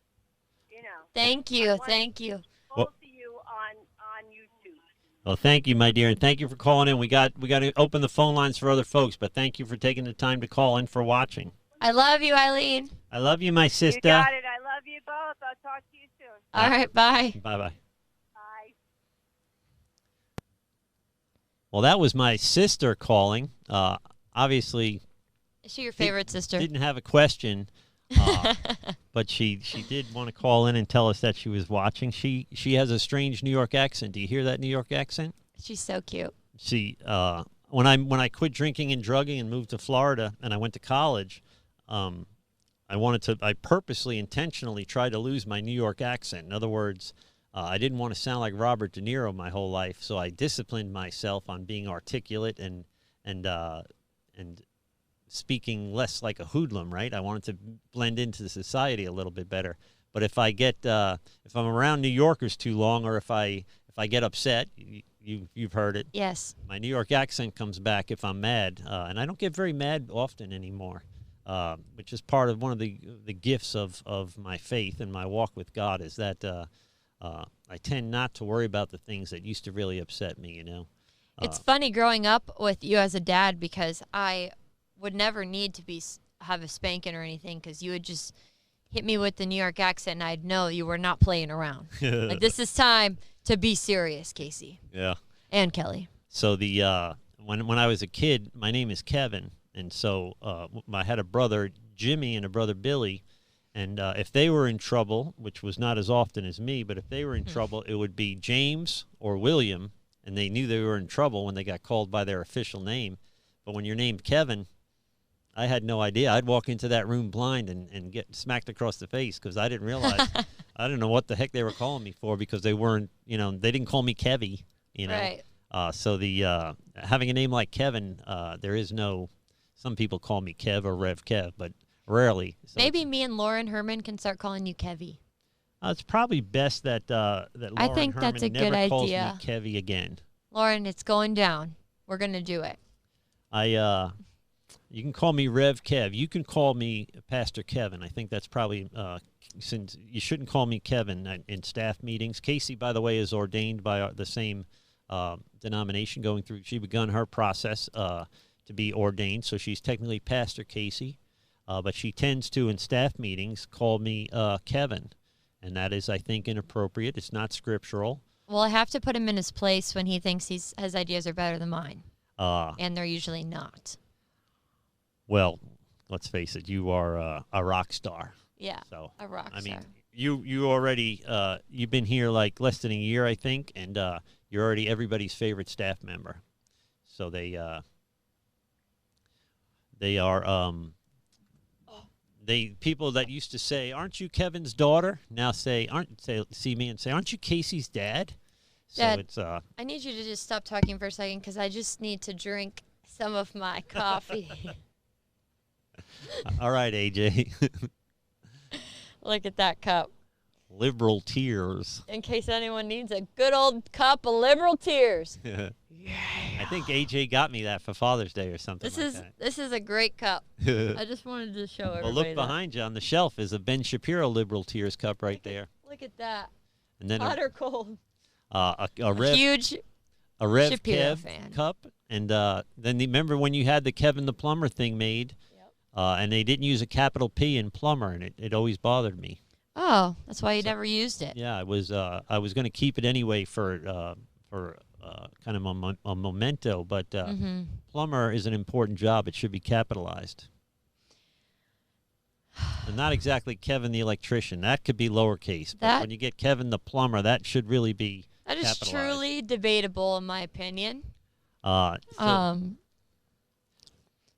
Thank you. Both of you on YouTube. Well, thank you, my dear, and thank you for calling in. We got to open the phone lines for other folks, but thank you for taking the time to call in for watching. I love you, Eileen. I love you, my sister. You got it. I love you both. I'll talk to you soon. All right, bye. Bye-bye. Bye. Well, that was my sister calling. Obviously, Is she your favorite sister? didn't have a question, but she did want to call in and tell us that she was watching. She has a strange New York accent. Do you hear that New York accent? She's so cute. See, when I quit drinking and drugging and moved to Florida and I went to college, I purposely, intentionally tried to lose my New York accent. In other words, I didn't want to sound like Robert De Niro my whole life, so I disciplined myself on being articulate and speaking less like a hoodlum, right? I wanted to blend into society a little bit better. But if I get if I'm around New Yorkers too long, or if I get upset, you've heard it. Yes. My New York accent comes back if I'm mad, and I don't get very mad often anymore, which is part of one of the gifts of my faith and my walk with God, is that I tend not to worry about the things that used to really upset me, It's funny growing up with you as a dad, because I would never need to have a spanking or anything, because you would just hit me with the New York accent, and I'd know you were not playing around. Like, this is time to be serious, Kasey. Yeah. And Kelly. So when I was a kid, my name is Kevin, and so I had a brother Jimmy and a brother Billy, and if they were in trouble, which was not as often as me, but if they were in trouble, it would be James or William, and they knew they were in trouble when they got called by their official name. But when you're named Kevin, I had no idea. I'd walk into that room blind and get smacked across the face, because I didn't realize. I didn't know what the heck they were calling me for, because they weren't, they didn't call me Kevy, Right. So having a name like Kevin, there is no, some people call me Kev or Rev Kev, but rarely. So Maybe me and Lauren Herman can start calling you Kevy. it's probably best that Lauren I think Herman that's a never good calls idea. me Kevy again. Lauren, it's going down. We're going to do it. You can call me Rev Kev. You can call me Pastor Kevin. I think that's probably, since you shouldn't call me Kevin in staff meetings. Kasey, by the way, is ordained by the same denomination, going through. She begun her process to be ordained, so she's technically Pastor Kasey, but she tends to, in staff meetings, call me Kevin. and that is, I think, inappropriate. It's not scriptural. Well, I have to put him in his place when he thinks his ideas are better than mine, and they're usually not. Well, let's face it, you are a rock star. Yeah, so a rock star. I mean, you already you've been here like less than a year, I think, and you're already everybody's favorite staff member. So they are people that used to say, "Aren't you Kevin's daughter?" Now see me and say, "Aren't you Kasey's dad?" Dad, so it's I need you to just stop talking for a second because I just need to drink some of my coffee. All right, AJ. Look at that cup. Liberal tears. In case anyone needs a good old cup of liberal tears. Yeah. I think AJ got me that for Father's Day or something This is a great cup. I just wanted to show everybody. Well, look behind you on the shelf is a Ben Shapiro Liberal Tears cup right there. Look at that. And then hot or cold? A Rev Shapiro Kev fan. cup. And then remember when you had the Kevin the Plumber thing made, and they didn't use a capital P in plumber, and it always bothered me. Oh, that's why you never used it. Yeah, I was going to keep it anyway for kind of a memento, but plumber is an important job. It should be capitalized. And not exactly Kevin the electrician. That could be lowercase. But when you get Kevin the plumber, that should really be That is truly debatable, in my opinion.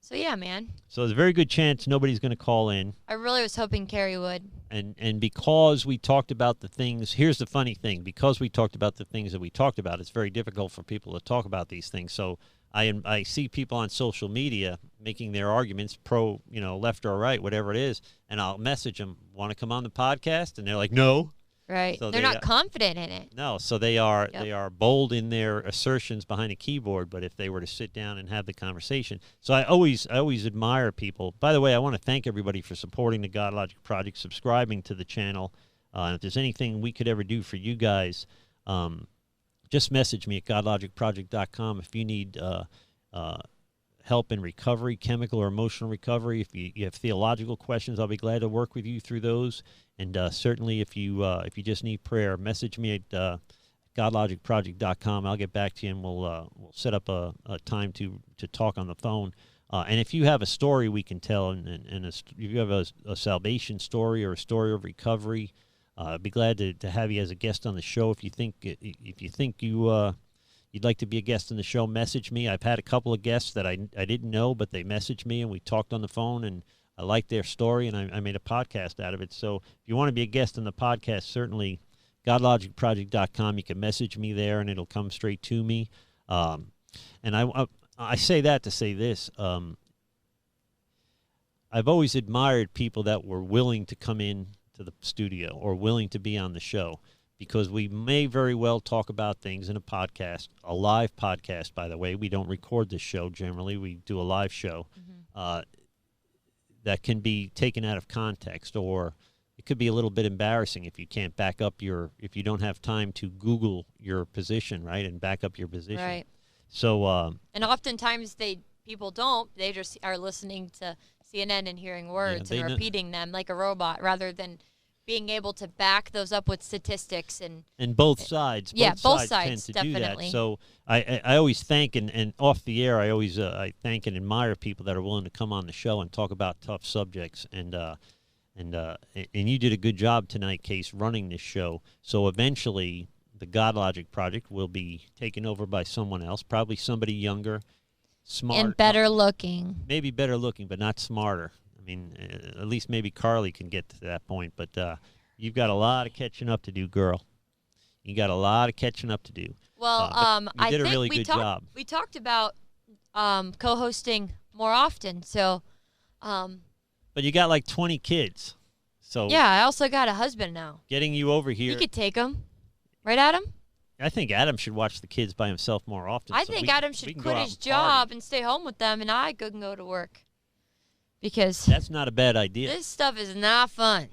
So yeah, man. So there's a very good chance nobody's going to call in. I really was hoping Carrie would. And because we talked about the things, here's the funny thing. Because we talked about the things that we talked about, it's very difficult for people to talk about these things. So I see people on social media making their arguments pro, left or right, whatever it is, and I'll message them, want to come on the podcast? And they're like, no. Right. So they're not confident in it. No, so they are bold in their assertions behind a keyboard, but if they were to sit down and have the conversation. So I always admire people. By the way, I want to thank everybody for supporting the Godlogic Project, subscribing to the channel. And if there's anything we could ever do for you guys, just message me at godlogicproject.com if you need help in recovery, chemical or emotional recovery. If you have theological questions, I'll be glad to work with you through those. And certainly, if you just need prayer, message me at godlogicproject.com. I'll get back to you, and we'll set up a time to talk on the phone. And if you have a story we can tell, and if you have a salvation story or a story of recovery, I'd be glad to have you as a guest on the show. If you think you'd like to be a guest on the show, message me. I've had a couple of guests that I didn't know, but they messaged me, and we talked on the phone, and I liked their story, and I made a podcast out of it. So if you want to be a guest on the podcast, certainly godlogicproject.com. You can message me there, and it'll come straight to me. And I say that to say this. I've always admired people that were willing to come in to the studio or willing to be on the show, because we may very well talk about things in a podcast, a live podcast, by the way. We don't record this show generally. We do a live show. That can be taken out of context, or it could be a little bit embarrassing if you can't back up if you don't have time to Google your position, right, and back up your position. Right. So, and oftentimes people don't. They just are listening to CNN and hearing words and repeating them like a robot, rather than being able to back those up with statistics and both sides. Both sides tend to definitely do that. So I always thank and off the air I always I thank and admire people that are willing to come on the show and talk about tough subjects. And you did a good job tonight, Case, running this show. So eventually the Godlogic Project will be taken over by someone else, probably somebody younger, smart, and better looking. Maybe better looking, but not smarter. I mean, at least maybe Carly can get to that point. But you've got a lot of catching up to do, girl. You got a lot of catching up to do. Well, you did a really good job. We talked about co-hosting more often. So, but you got like 20 kids. So yeah, I also got a husband now. Getting you over here. You could take them. Right, Adam? I think Adam should watch the kids by himself more often. I think Adam should quit his job and stay home with them, and I can go to work. Because that's not a bad idea. This stuff is not fun.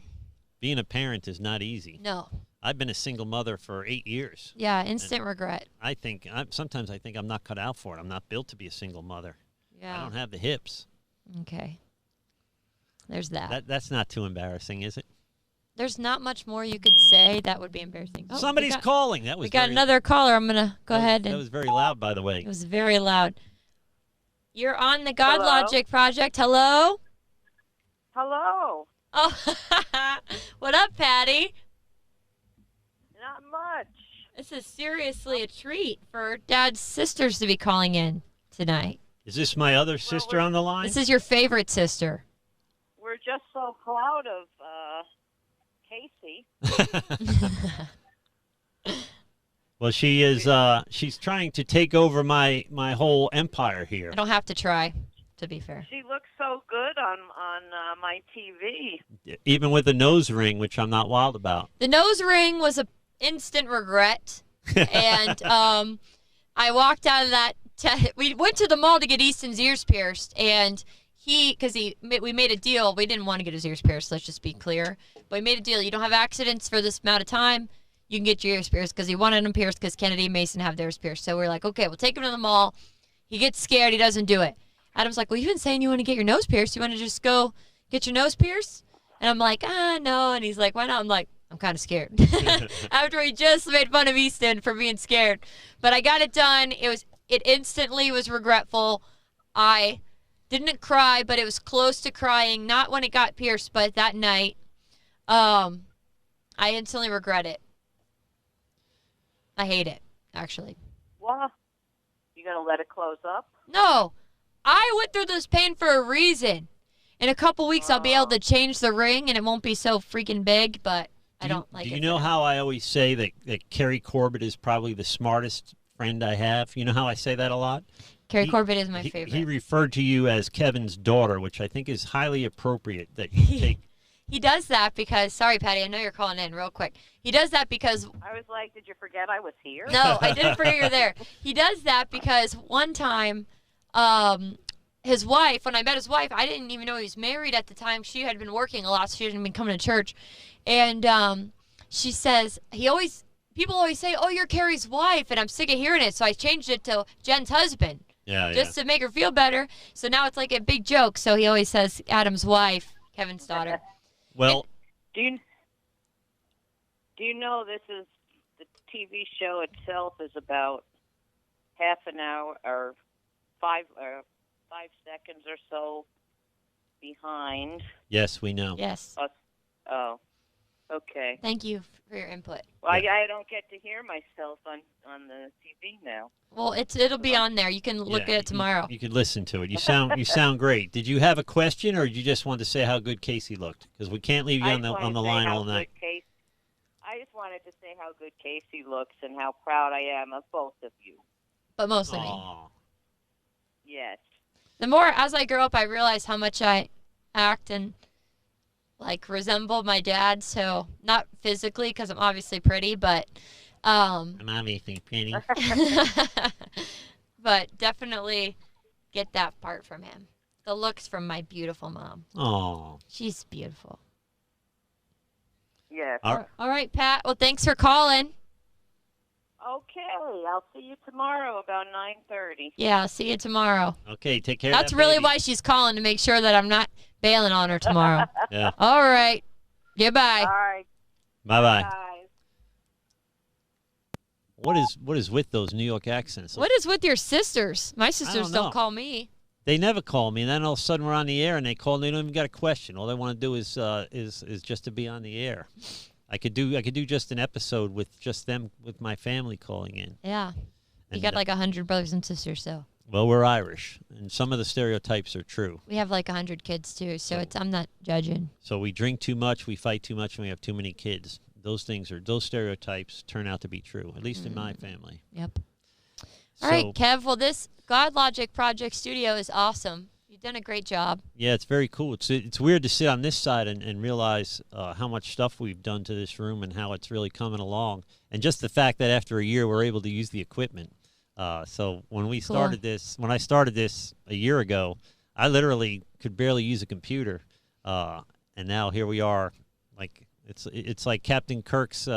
Being a parent is not easy. No. I've been a single mother for 8 years. Yeah, instant regret. Sometimes I think I'm not cut out for it. I'm not built to be a single mother. Yeah. I don't have the hips. Okay. There's that. That's not too embarrassing, is it? there's not much more you could say that would be embarrassing. Oh, Somebody's calling. That was we got another caller. I'm going to go ahead. That was very loud, by the way. It was very loud. You're on the Godlogic Project. Hello? Hello. Oh, what up, Patty? Not much. This is seriously a treat for Dad's sisters to be calling in tonight. Is this my other sister on the line? This is your favorite sister. We're just so proud of Kasey. Well, she is. She's trying to take over my whole empire here. I don't have to try, to be fair. She looks so good on my TV. Even with the nose ring, which I'm not wild about. The nose ring was an instant regret, and I walked out of that. We went to the mall to get Easton's ears pierced, and we made a deal. We didn't want to get his ears pierced. Let's just be clear. But we made a deal. You don't have accidents for this amount of time. You can get your ears pierced, because he wanted them pierced because Kennedy and Mason have theirs pierced. So we're like, okay, we'll take him to the mall. He gets scared. He doesn't do it. Adam's like, well, you've been saying you want to get your nose pierced. You want to just go get your nose pierced? And I'm like, no. And he's like, why not? I'm like, I'm kind of scared. After we just made fun of Easton for being scared. But I got it done. It instantly was regretful. I didn't cry, but it was close to crying. Not when it got pierced, but that night. I instantly regret it. I hate it, actually. Well, you going to let it close up? No. I went through this pain for a reason. In a couple weeks, I'll be able to change the ring, and it won't be so freaking big, but I don't like it. Do you know how I always say that Carrie Corbett is probably the smartest friend I have? You know how I say that a lot? Carrie Corbett is my favorite. He referred to you as Kevin's daughter, which I think is highly appropriate that you take. He does that because, sorry, Patty, I know you're calling in real quick. He does that because... I was like, did you forget I was here? No, I didn't forget you're there. He does that because one time, his wife, when I met his wife, I didn't even know he was married at the time. She had been working a lot, so she hadn't been coming to church. And she says, people always say, oh, you're Carrie's wife, and I'm sick of hearing it, so I changed it to Jen's husband. Just to make her feel better. So now it's like a big joke, so he always says Adam's wife, Kevin's daughter. Well, do you know this is the TV show itself is about half an hour or 5 seconds or so behind? Yes, we know. Yes. Oh, okay. Thank you for your input. Well, I don't get to hear myself on the TV now. Well, it'll be on there. You can look at it tomorrow. You could listen to it. You sound great. Did you have a question, or did you just want to say how good Kasey looked? Because we can't leave you on the line all night. I just wanted to say how good Kasey looks and how proud I am of both of you. But mostly me. Yes. The more as I grow up, I realize how much I act and resemble my dad. So not physically, because I'm obviously pretty, but I'm obviously pretty. But definitely get that part from him. The looks from my beautiful mom. Oh, she's beautiful. Yes. All right, Pat. Well, thanks for calling. Okay, I'll see you tomorrow about 9:30. Yeah, I'll see you tomorrow. Okay, take care. That's really why she's calling, to make sure that I'm not bailing on her tomorrow. Yeah. All right. Goodbye. All right. Bye-bye. Bye. What is with those New York accents? What is with your sisters? My sisters don't call me. They never call me, and then all of a sudden we're on the air, and they call. And they don't even got a question. All they want to do is just to be on the air. I could do just an episode with just them, with my family calling in. Yeah, you got 100 brothers and sisters, so. Well, we're Irish, and some of the stereotypes are true. We have 100 kids too, so I'm not judging. So we drink too much, we fight too much, and we have too many kids. Those stereotypes turn out to be true, at least in my family. Yep. All right, Kev. Well, this Godlogic Project studio is awesome. You've done a great job. Yeah, it's very cool. It's weird to sit on this side and realize how much stuff we've done to this room and how it's really coming along. And just the fact that after a year we're able to use the equipment. So when I started this a year ago, I literally could barely use a computer. And now here we are. It's like Captain Kirk's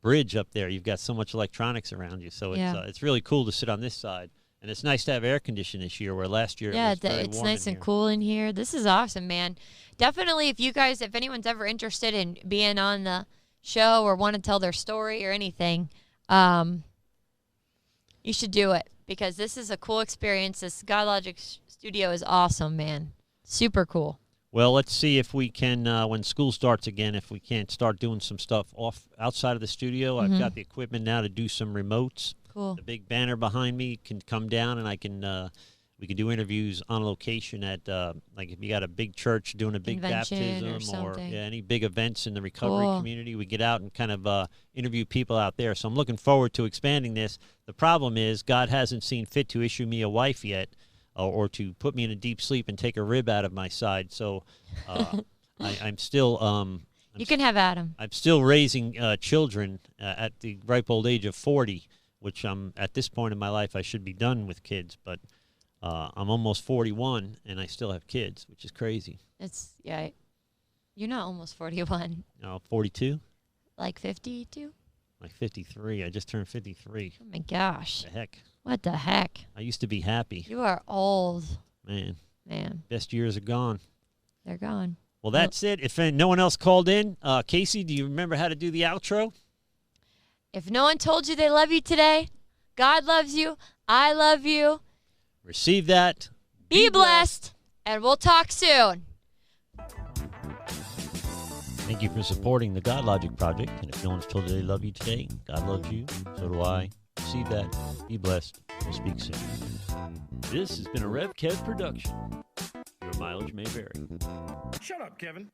bridge up there. You've got so much electronics around you. So it's really cool to sit on this side And it's nice to have air conditioning this year, where last year Yeah, it was very it's warm nice in and here. cool in here. This is awesome, man. Definitely, if anyone's ever interested in being on the show or want to tell their story or anything, you should do it, because this is a cool experience. This Godlogic studio is awesome, man. Super cool. Well, let's see if we can, when school starts again, if we can't start doing some stuff outside of the studio. I've got the equipment now to do some remotes. Cool. The big banner behind me can come down, and we can do interviews on location at, like if you got a big church doing a big Convention baptism or something. any big events in the recovery Cool. community, we get out and kind of interview people out there. So I'm looking forward to expanding this. The problem is God hasn't seen fit to issue me a wife yet, or to put me in a deep sleep and take a rib out of my side. So I'm still You can have Adam. I'm still raising children at the ripe old age of 40, which I'm at this point in my life I should be done with kids, but I'm almost 41 and I still have kids, which is crazy. You're not almost 41. 42, Like 52? like 53. I just turned 53. Oh my gosh. The heck, What the heck? I used to be happy, You are old. man. Man, Best years are gone. they're gone. Well, that's it. If no one else called in, Kasey, do you remember how to do the outro? If no one told you they love you today, God loves you. I love you. Receive that. Be blessed. And we'll talk soon. Thank you for supporting the Godlogic Project. And if no one's told you they love you today, God loves you. So do I. Receive that. Be blessed. We'll speak soon. This has been a Rev Kev production. Your mileage may vary. Shut up, Kevin.